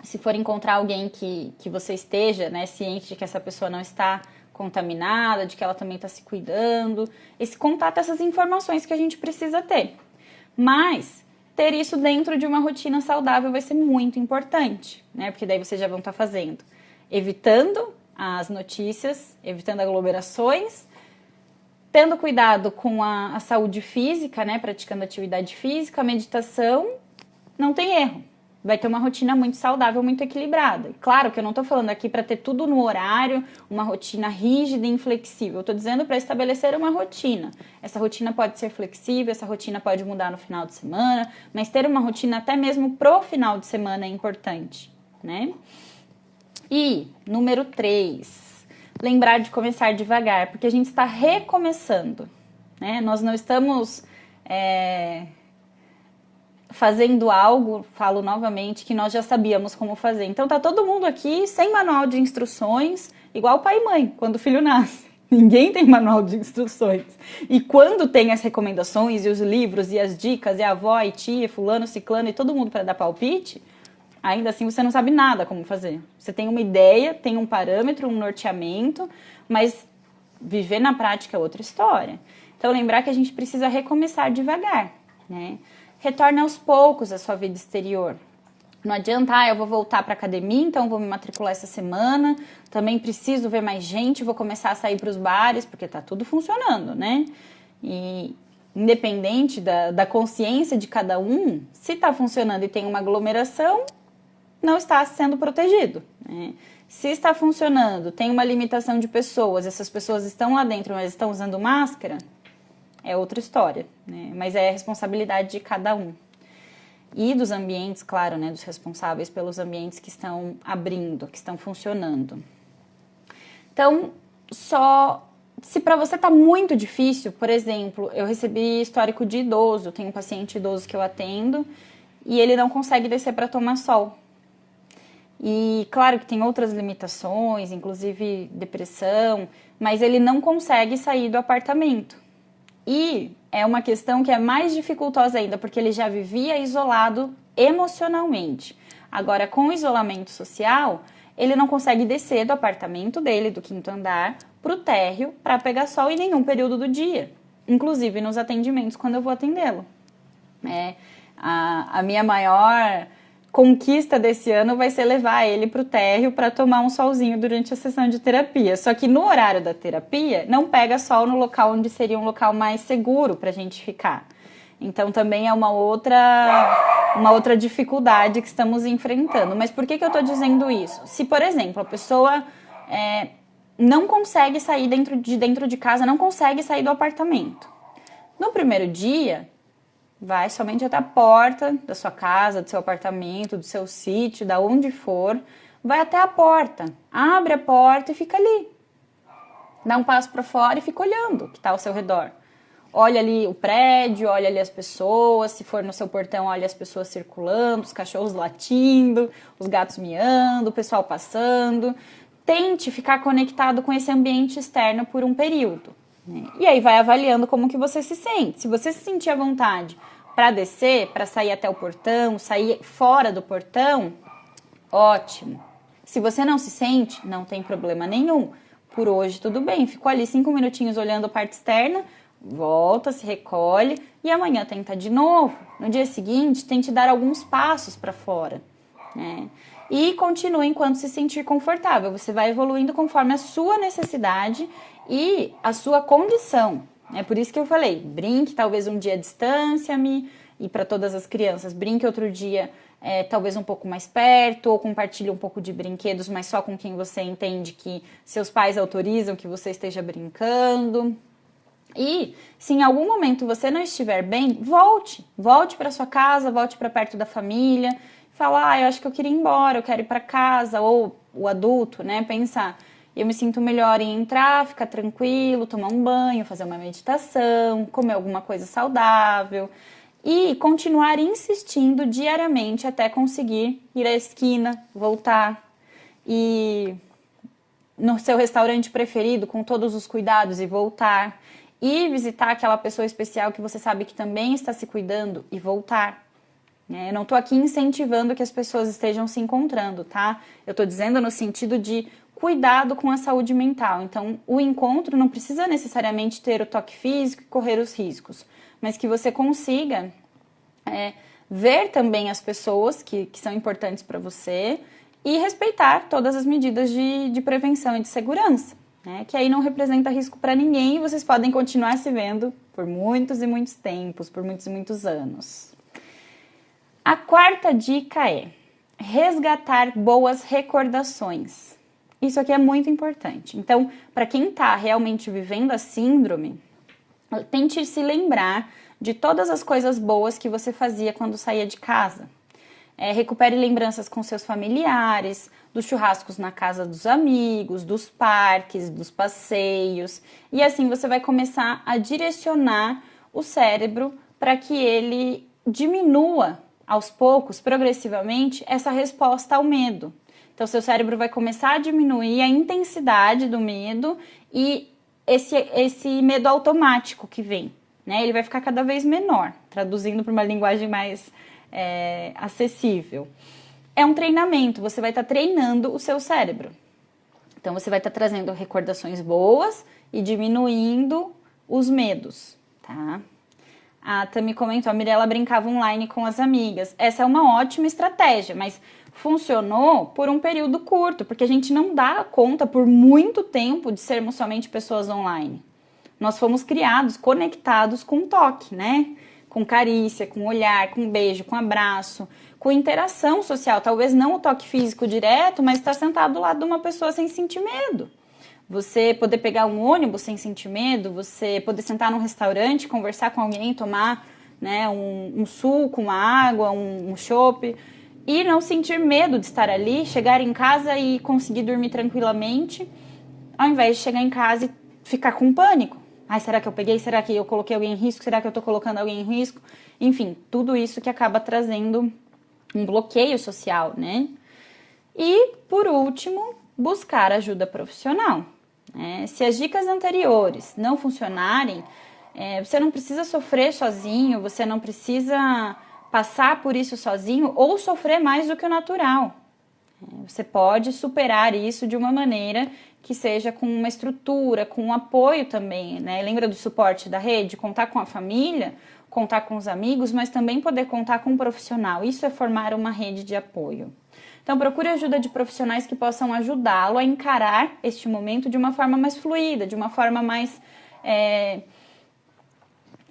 A: se for encontrar alguém que você esteja, né, ciente de que essa pessoa não está contaminada, de que ela também está se cuidando, esse contato, essas informações que a gente precisa ter. Mas ter isso dentro de uma rotina saudável vai ser muito importante, né, porque daí vocês já vão estar fazendo, evitando as notícias, evitando aglomerações, tendo cuidado com a saúde física, né, praticando atividade física, a meditação, não tem erro. Vai ter uma rotina muito saudável, muito equilibrada. Claro que eu não estou falando aqui para ter tudo no horário, uma rotina rígida e inflexível. Eu estou dizendo para estabelecer uma rotina. Essa rotina pode ser flexível, essa rotina pode mudar no final de semana, mas ter uma rotina até mesmo pro final de semana é importante, né? E, número 3, lembrar de começar devagar, porque a gente está recomeçando, né? Nós não estamos fazendo algo, falo novamente, que nós já sabíamos como fazer. Então tá todo mundo aqui sem manual de instruções, igual pai e mãe, quando o filho nasce. Ninguém tem manual de instruções. E quando tem as recomendações e os livros e as dicas, e a avó e tia, fulano, ciclano e todo mundo para dar palpite, ainda assim você não sabe nada como fazer. Você tem uma ideia, tem um parâmetro, um norteamento, mas viver na prática é outra história. Então lembrar que a gente precisa recomeçar devagar, né? Retorne aos poucos à sua vida exterior. Não adianta, eu vou voltar para a academia, então vou me matricular essa semana, também preciso ver mais gente, vou começar a sair para os bares, porque tá tudo funcionando, né? E independente da consciência de cada um, se está funcionando e tem uma aglomeração, não está sendo protegido, né? Se está funcionando, tem uma limitação de pessoas, essas pessoas estão lá dentro, mas estão usando máscara, é outra história, né? Mas é a responsabilidade de cada um. E dos ambientes, claro, né? Dos responsáveis pelos ambientes que estão abrindo, que estão funcionando. Então, se para você tá muito difícil, por exemplo, eu recebi histórico de idoso, tem um paciente idoso que eu atendo e ele não consegue descer para tomar sol. E claro que tem outras limitações, inclusive depressão, mas ele não consegue sair do apartamento. E é uma questão que é mais dificultosa ainda, porque ele já vivia isolado emocionalmente. Agora, com o isolamento social, ele não consegue descer do apartamento dele, do 5º andar, para o térreo para pegar sol em nenhum período do dia. Inclusive nos atendimentos, quando eu vou atendê-lo. A minha maior conquista desse ano vai ser levar ele para o térreo para tomar um solzinho durante a sessão de terapia. Só que no horário da terapia, não pega sol no local onde seria um local mais seguro para a gente ficar. Então também é uma outra dificuldade que estamos enfrentando. Mas por que eu estou dizendo isso? Se, por exemplo, a pessoa não consegue sair dentro de casa, não consegue sair do apartamento. No primeiro dia, vai somente até a porta da sua casa, do seu apartamento, do seu sítio, da onde for, vai até a porta, abre a porta e fica ali. Dá um passo para fora e fica olhando o que está ao seu redor. Olha ali o prédio, olha ali as pessoas, se for no seu portão, olha as pessoas circulando, os cachorros latindo, os gatos miando, o pessoal passando. Tente ficar conectado com esse ambiente externo por um período, né? E aí vai avaliando como que você se sente. Se você se sentir à vontade para descer, para sair até o portão, sair fora do portão, ótimo. Se você não se sente, não tem problema nenhum. Por hoje tudo bem, ficou ali 5 minutinhos olhando a parte externa, volta, se recolhe e amanhã tenta de novo. No dia seguinte, tente dar alguns passos para fora, né? E continue enquanto se sentir confortável. Você vai evoluindo conforme a sua necessidade e a sua condição. É por isso que eu falei, brinque talvez um dia distância-me, e para todas as crianças, brinque outro dia talvez um pouco mais perto, ou compartilhe um pouco de brinquedos, mas só com quem você entende que seus pais autorizam que você esteja brincando. E se em algum momento você não estiver bem, volte para sua casa, volte para perto da família, fala, eu acho que eu queria ir embora, eu quero ir para casa, ou o adulto, né, pensar, eu me sinto melhor em entrar, ficar tranquilo, tomar um banho, fazer uma meditação, comer alguma coisa saudável e continuar insistindo diariamente até conseguir ir à esquina, voltar e no seu restaurante preferido com todos os cuidados e voltar e visitar aquela pessoa especial que você sabe que também está se cuidando e voltar. Eu não estou aqui incentivando que as pessoas estejam se encontrando, tá? Eu estou dizendo no sentido de cuidado com a saúde mental. Então, o encontro não precisa necessariamente ter o toque físico e correr os riscos, mas que você consiga ver também as pessoas que são importantes para você e respeitar todas as medidas de prevenção e de segurança, né? Que aí não representa risco para ninguém e vocês podem continuar se vendo por muitos e muitos tempos, por muitos e muitos anos. A quarta dica é resgatar boas recordações. Isso aqui é muito importante. Então, para quem está realmente vivendo a síndrome, tente se lembrar de todas as coisas boas que você fazia quando saía de casa. Recupere lembranças com seus familiares, dos churrascos na casa dos amigos, dos parques, dos passeios. E assim você vai começar a direcionar o cérebro para que ele diminua aos poucos, progressivamente, essa resposta ao medo. Então, seu cérebro vai começar a diminuir a intensidade do medo e esse medo automático que vem, né? Ele vai ficar cada vez menor, traduzindo para uma linguagem mais acessível. É um treinamento, você vai estar treinando o seu cérebro. Então, você vai estar trazendo recordações boas e diminuindo os medos, tá? A Tami comentou, a Mirella brincava online com as amigas. Essa é uma ótima estratégia, mas funcionou por um período curto, porque a gente não dá conta por muito tempo de sermos somente pessoas online. Nós fomos criados, conectados com toque, né? Com carícia, com olhar, com beijo, com abraço, com interação social. Talvez não o toque físico direto, mas estar sentado do lado de uma pessoa sem sentir medo. Você poder pegar um ônibus sem sentir medo, você poder sentar num restaurante, conversar com alguém, tomar, né, um suco, uma água, um chopp, e não sentir medo de estar ali, chegar em casa e conseguir dormir tranquilamente, ao invés de chegar em casa e ficar com pânico. Ai, será que eu peguei? Será que eu coloquei alguém em risco? Será que eu estou colocando alguém em risco? Enfim, tudo isso que acaba trazendo um bloqueio social, né? E, por último, buscar ajuda profissional. Se as dicas anteriores não funcionarem, você não precisa sofrer sozinho, você não precisa passar por isso sozinho ou sofrer mais do que o natural. Você pode superar isso de uma maneira que seja com uma estrutura, com um apoio também, né? Lembra do suporte da rede? Contar com a família, contar com os amigos, mas também poder contar com um profissional. Isso é formar uma rede de apoio. Então, procure ajuda de profissionais que possam ajudá-lo a encarar este momento de uma forma mais fluida, de uma forma mais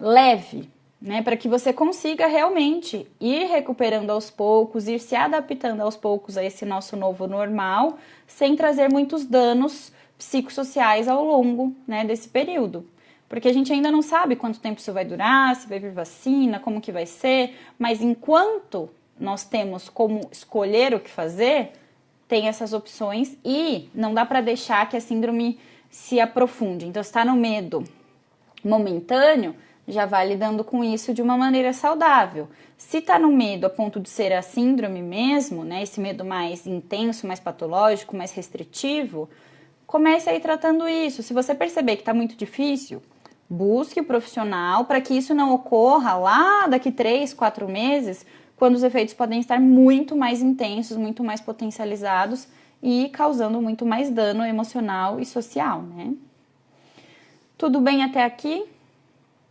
A: leve, né? Para que você consiga realmente ir recuperando aos poucos, ir se adaptando aos poucos a esse nosso novo normal, sem trazer muitos danos psicossociais ao longo, né, desse período. Porque a gente ainda não sabe quanto tempo isso vai durar, se vai vir vacina, como que vai ser, mas enquanto nós temos como escolher o que fazer, tem essas opções e não dá para deixar que a síndrome se aprofunde. Então, se está no medo momentâneo, já vai lidando com isso de uma maneira saudável. Se está no medo a ponto de ser a síndrome mesmo, né, esse medo mais intenso, mais patológico, mais restritivo, comece a ir tratando isso. Se você perceber que está muito difícil, busque o profissional para que isso não ocorra lá daqui 3, 4 meses, quando os efeitos podem estar muito mais intensos, muito mais potencializados e causando muito mais dano emocional e social, né? Tudo bem até aqui?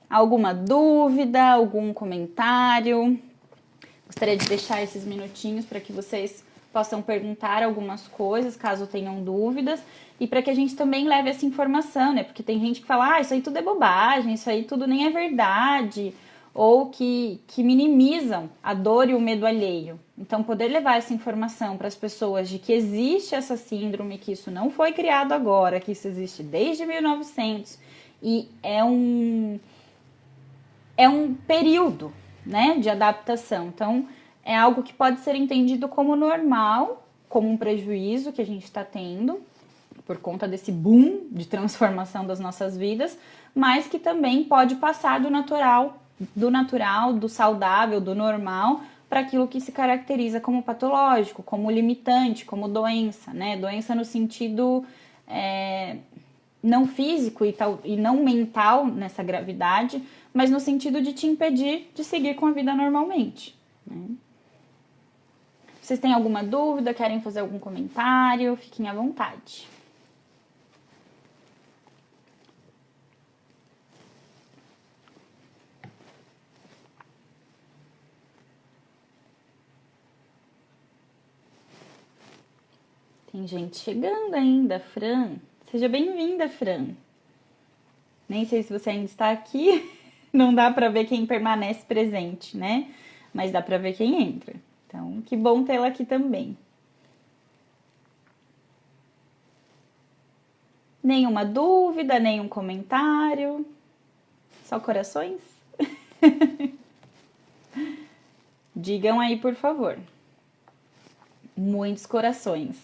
A: Alguma dúvida, algum comentário? Gostaria de deixar esses minutinhos para que vocês possam perguntar algumas coisas, caso tenham dúvidas, e para que a gente também leve essa informação, né? Porque tem gente que fala, isso aí tudo é bobagem, isso aí tudo nem é verdade, ou que minimizam a dor e o medo alheio. Então, poder levar essa informação para as pessoas de que existe essa síndrome, que isso não foi criado agora, que isso existe desde 1900, e é um período, né, de adaptação. Então, é algo que pode ser entendido como normal, como um prejuízo que a gente está tendo por conta desse boom de transformação das nossas vidas, mas que também pode passar do natural, do saudável, do normal, para aquilo que se caracteriza como patológico, como limitante, como doença, né? Doença no sentido não físico e não mental nessa gravidade, mas no sentido de te impedir de seguir com a vida normalmente, né? Vocês têm alguma dúvida, querem fazer algum comentário? Fiquem à vontade. Tem gente chegando ainda, Fran. Seja bem-vinda, Fran. Nem sei se você ainda está aqui. Não dá para ver quem permanece presente, né? Mas dá para ver quem entra. Então, que bom tê-la aqui também. Nenhuma dúvida, nenhum comentário? Só corações? Digam aí, por favor. Muitos corações.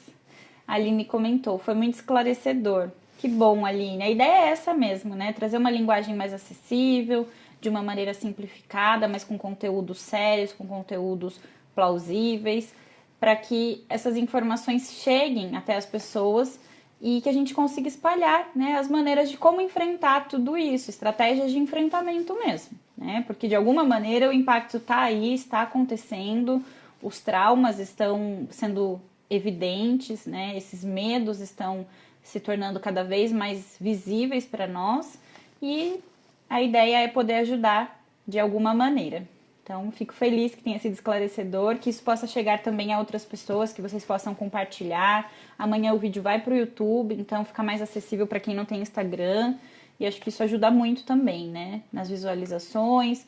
A: A Aline comentou, foi muito esclarecedor. Que bom, Aline. A ideia é essa mesmo, né? Trazer uma linguagem mais acessível, de uma maneira simplificada, mas com conteúdos sérios, com conteúdos plausíveis, para que essas informações cheguem até as pessoas e que a gente consiga espalhar, né, as maneiras de como enfrentar tudo isso, estratégias de enfrentamento mesmo, né? Porque de alguma maneira o impacto está aí, está acontecendo, os traumas estão sendo evidentes, né? Esses medos estão se tornando cada vez mais visíveis para nós e a ideia é poder ajudar de alguma maneira. Então, fico feliz que tenha sido esclarecedor, que isso possa chegar também a outras pessoas, que vocês possam compartilhar. Amanhã o vídeo vai para o YouTube, então fica mais acessível para quem não tem Instagram. E acho que isso ajuda muito também, né? Nas visualizações,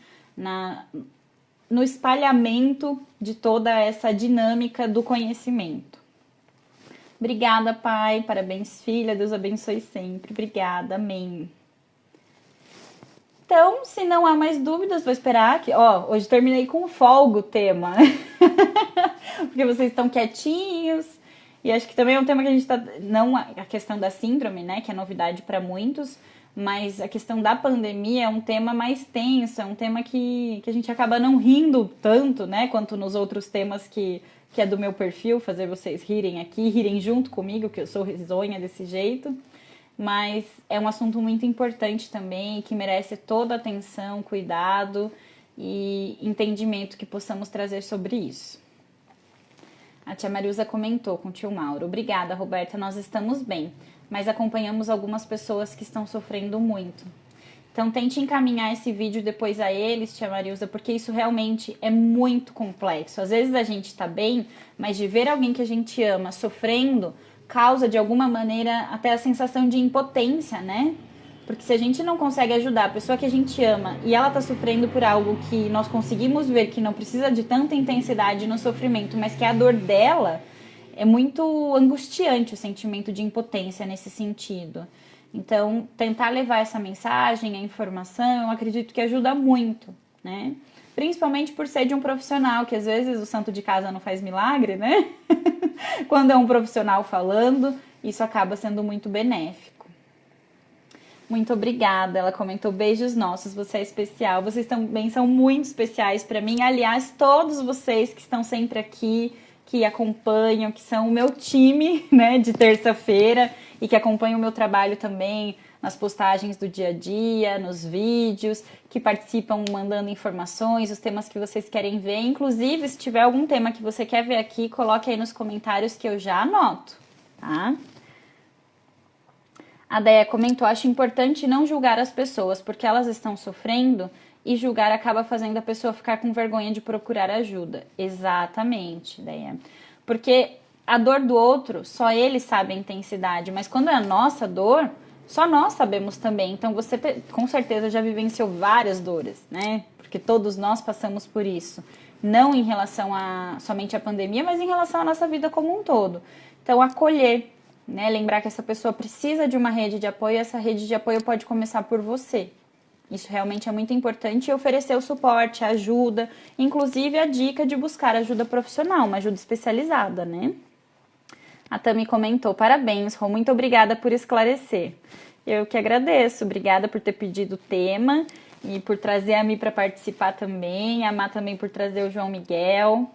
A: no espalhamento de toda essa dinâmica do conhecimento. Obrigada, pai. Parabéns, filha. Deus abençoe sempre. Obrigada. Amém. Então, se não há mais dúvidas, vou esperar que... hoje terminei com folga o tema, né? Porque vocês estão quietinhos. E acho que também é um tema que a gente tá... Não a questão da síndrome, né? Que é novidade para muitos. Mas a questão da pandemia é um tema mais tenso. É um tema que a gente acaba não rindo tanto, né? Quanto nos outros temas que é do meu perfil. Fazer vocês rirem aqui, rirem junto comigo, que eu sou risonha desse jeito. Mas é um assunto muito importante também, que merece toda a atenção, cuidado e entendimento que possamos trazer sobre isso. A tia Mariusa comentou com o tio Mauro. Obrigada, Roberta, nós estamos bem, mas acompanhamos algumas pessoas que estão sofrendo muito. Então, tente encaminhar esse vídeo depois a eles, tia Mariusa, porque isso realmente é muito complexo. Às vezes a gente tá bem, mas de ver alguém que a gente ama sofrendo... causa, de alguma maneira, até a sensação de impotência, né? Porque se a gente não consegue ajudar a pessoa que a gente ama e ela tá sofrendo por algo que nós conseguimos ver que não precisa de tanta intensidade no sofrimento, mas que é a dor dela, é muito angustiante o sentimento de impotência nesse sentido. Então, tentar levar essa mensagem, a informação, eu acredito que ajuda muito, né? Principalmente por ser de um profissional, que às vezes o santo de casa não faz milagre, né? Quando é um profissional falando, isso acaba sendo muito benéfico. Muito obrigada, ela comentou, beijos nossos, você é especial, vocês também são muito especiais para mim, aliás, todos vocês que estão sempre aqui, que acompanham, que são o meu time, né, de terça-feira e que acompanham o meu trabalho também nas postagens do dia a dia, nos vídeos, que participam mandando informações, os temas que vocês querem ver. Inclusive, se tiver algum tema que você quer ver aqui, coloque aí nos comentários que eu já anoto, tá? A Deia comentou, acho importante não julgar as pessoas, porque elas estão sofrendo e julgar acaba fazendo a pessoa ficar com vergonha de procurar ajuda. Exatamente, Deia. Porque a dor do outro, só ele sabe a intensidade, mas quando é a nossa dor, só nós sabemos também. Então você com certeza já vivenciou várias dores, né? Porque todos nós passamos por isso. Não em relação a somente à pandemia, mas em relação à nossa vida como um todo. Então acolher, né? Lembrar que essa pessoa precisa de uma rede de apoio e essa rede de apoio pode começar por você. Isso realmente é muito importante e oferecer o suporte, a ajuda, inclusive a dica de buscar ajuda profissional, uma ajuda especializada, né? A Tami comentou, parabéns, Rô, muito obrigada por esclarecer. Eu que agradeço, obrigada por ter pedido o tema e por trazer a Mi para participar também, a Má também por trazer o João Miguel.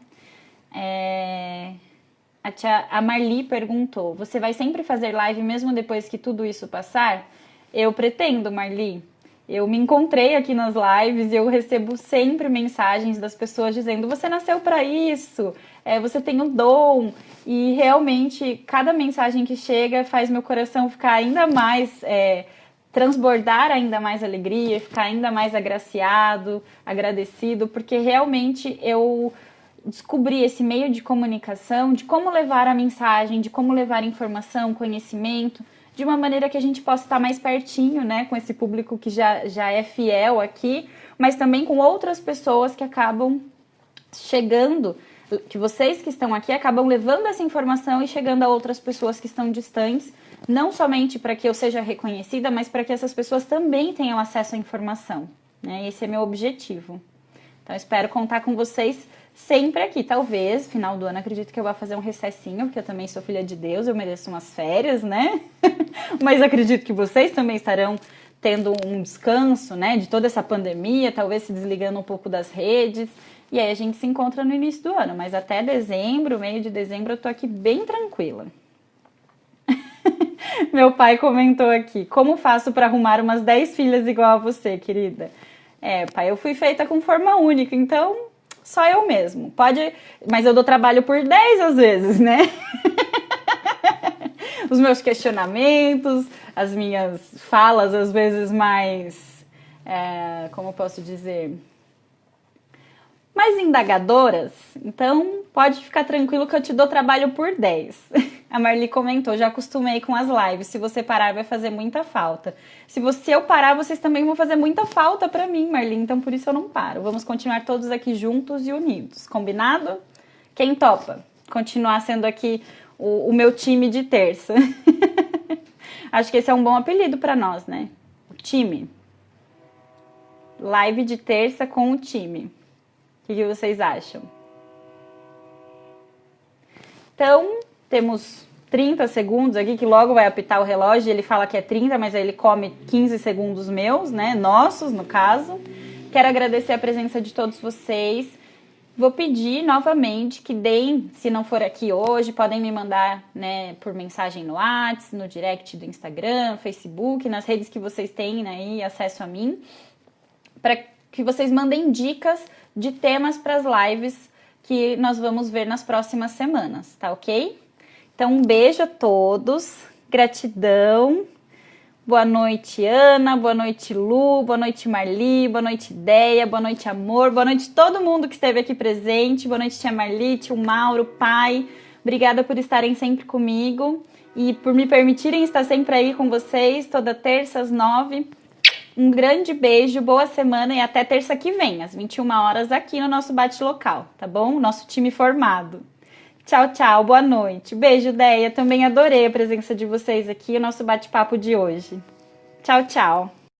A: A Marli perguntou, você vai sempre fazer live mesmo depois que tudo isso passar? Eu pretendo, Marli. Eu me encontrei aqui nas lives e eu recebo sempre mensagens das pessoas dizendo, você nasceu para isso, você tem o dom. E realmente, cada mensagem que chega faz meu coração ficar ainda mais, transbordar ainda mais alegria, ficar ainda mais agraciado, agradecido, porque realmente eu descobri esse meio de comunicação, de como levar a mensagem, de como levar informação, conhecimento, de uma maneira que a gente possa estar mais pertinho, né, com esse público que já é fiel aqui, mas também com outras pessoas que acabam chegando, que vocês que estão aqui acabam levando essa informação e chegando a outras pessoas que estão distantes, não somente para que eu seja reconhecida, mas para que essas pessoas também tenham acesso à informação, né? Esse é meu objetivo. Então, espero contar com vocês sempre aqui. Talvez, final do ano, acredito que eu vou fazer um recessinho, porque eu também sou filha de Deus, eu mereço umas férias, né? Mas acredito que vocês também estarão tendo um descanso, né, de toda essa pandemia, talvez se desligando um pouco das redes. E aí a gente se encontra no início do ano, mas até dezembro, meio de dezembro, eu tô aqui bem tranquila. Meu pai comentou aqui, como faço para arrumar umas 10 filhas igual a você, querida? Pai, eu fui feita com forma única, então só eu mesmo. Pode, mas eu dou trabalho por 10 às vezes, né? Os meus questionamentos, as minhas falas às vezes mais, como eu posso dizer, mais indagadoras, então pode ficar tranquilo que eu te dou trabalho por 10. A Marli comentou, já acostumei com as lives, se você parar vai fazer muita falta. Se eu parar, vocês também vão fazer muita falta pra mim, Marli, então por isso eu não paro. Vamos continuar todos aqui juntos e unidos, combinado? Quem topa? Continuar sendo aqui o meu time de terça. Acho que esse é um bom apelido pra nós, né? O time. Live de terça com o time. O que vocês acham? Então, temos 30 segundos aqui, que logo vai apitar o relógio. Ele fala que é 30, mas aí ele come 15 segundos meus, né? Nossos, no caso. Quero agradecer a presença de todos vocês. Vou pedir novamente que deem, se não for aqui hoje, podem me mandar, né, por mensagem no WhatsApp, no direct do Instagram, Facebook, nas redes que vocês têm, né, aí, acesso a mim, para que vocês mandem dicas de temas para as lives que nós vamos ver nas próximas semanas, tá ok? Então, um beijo a todos, gratidão, boa noite Ana, boa noite Lu, boa noite Marli, boa noite Deia, boa noite Amor, boa noite todo mundo que esteve aqui presente, boa noite tia Marli, tio Mauro, pai, obrigada por estarem sempre comigo e por me permitirem estar sempre aí com vocês, toda terça às 9. Um grande beijo, boa semana e até terça que vem, às 21 horas aqui no nosso bate local, tá bom? Nosso time formado. Tchau, tchau, boa noite. Beijo, Deia. Também adorei a presença de vocês aqui, o nosso bate-papo de hoje. Tchau, tchau.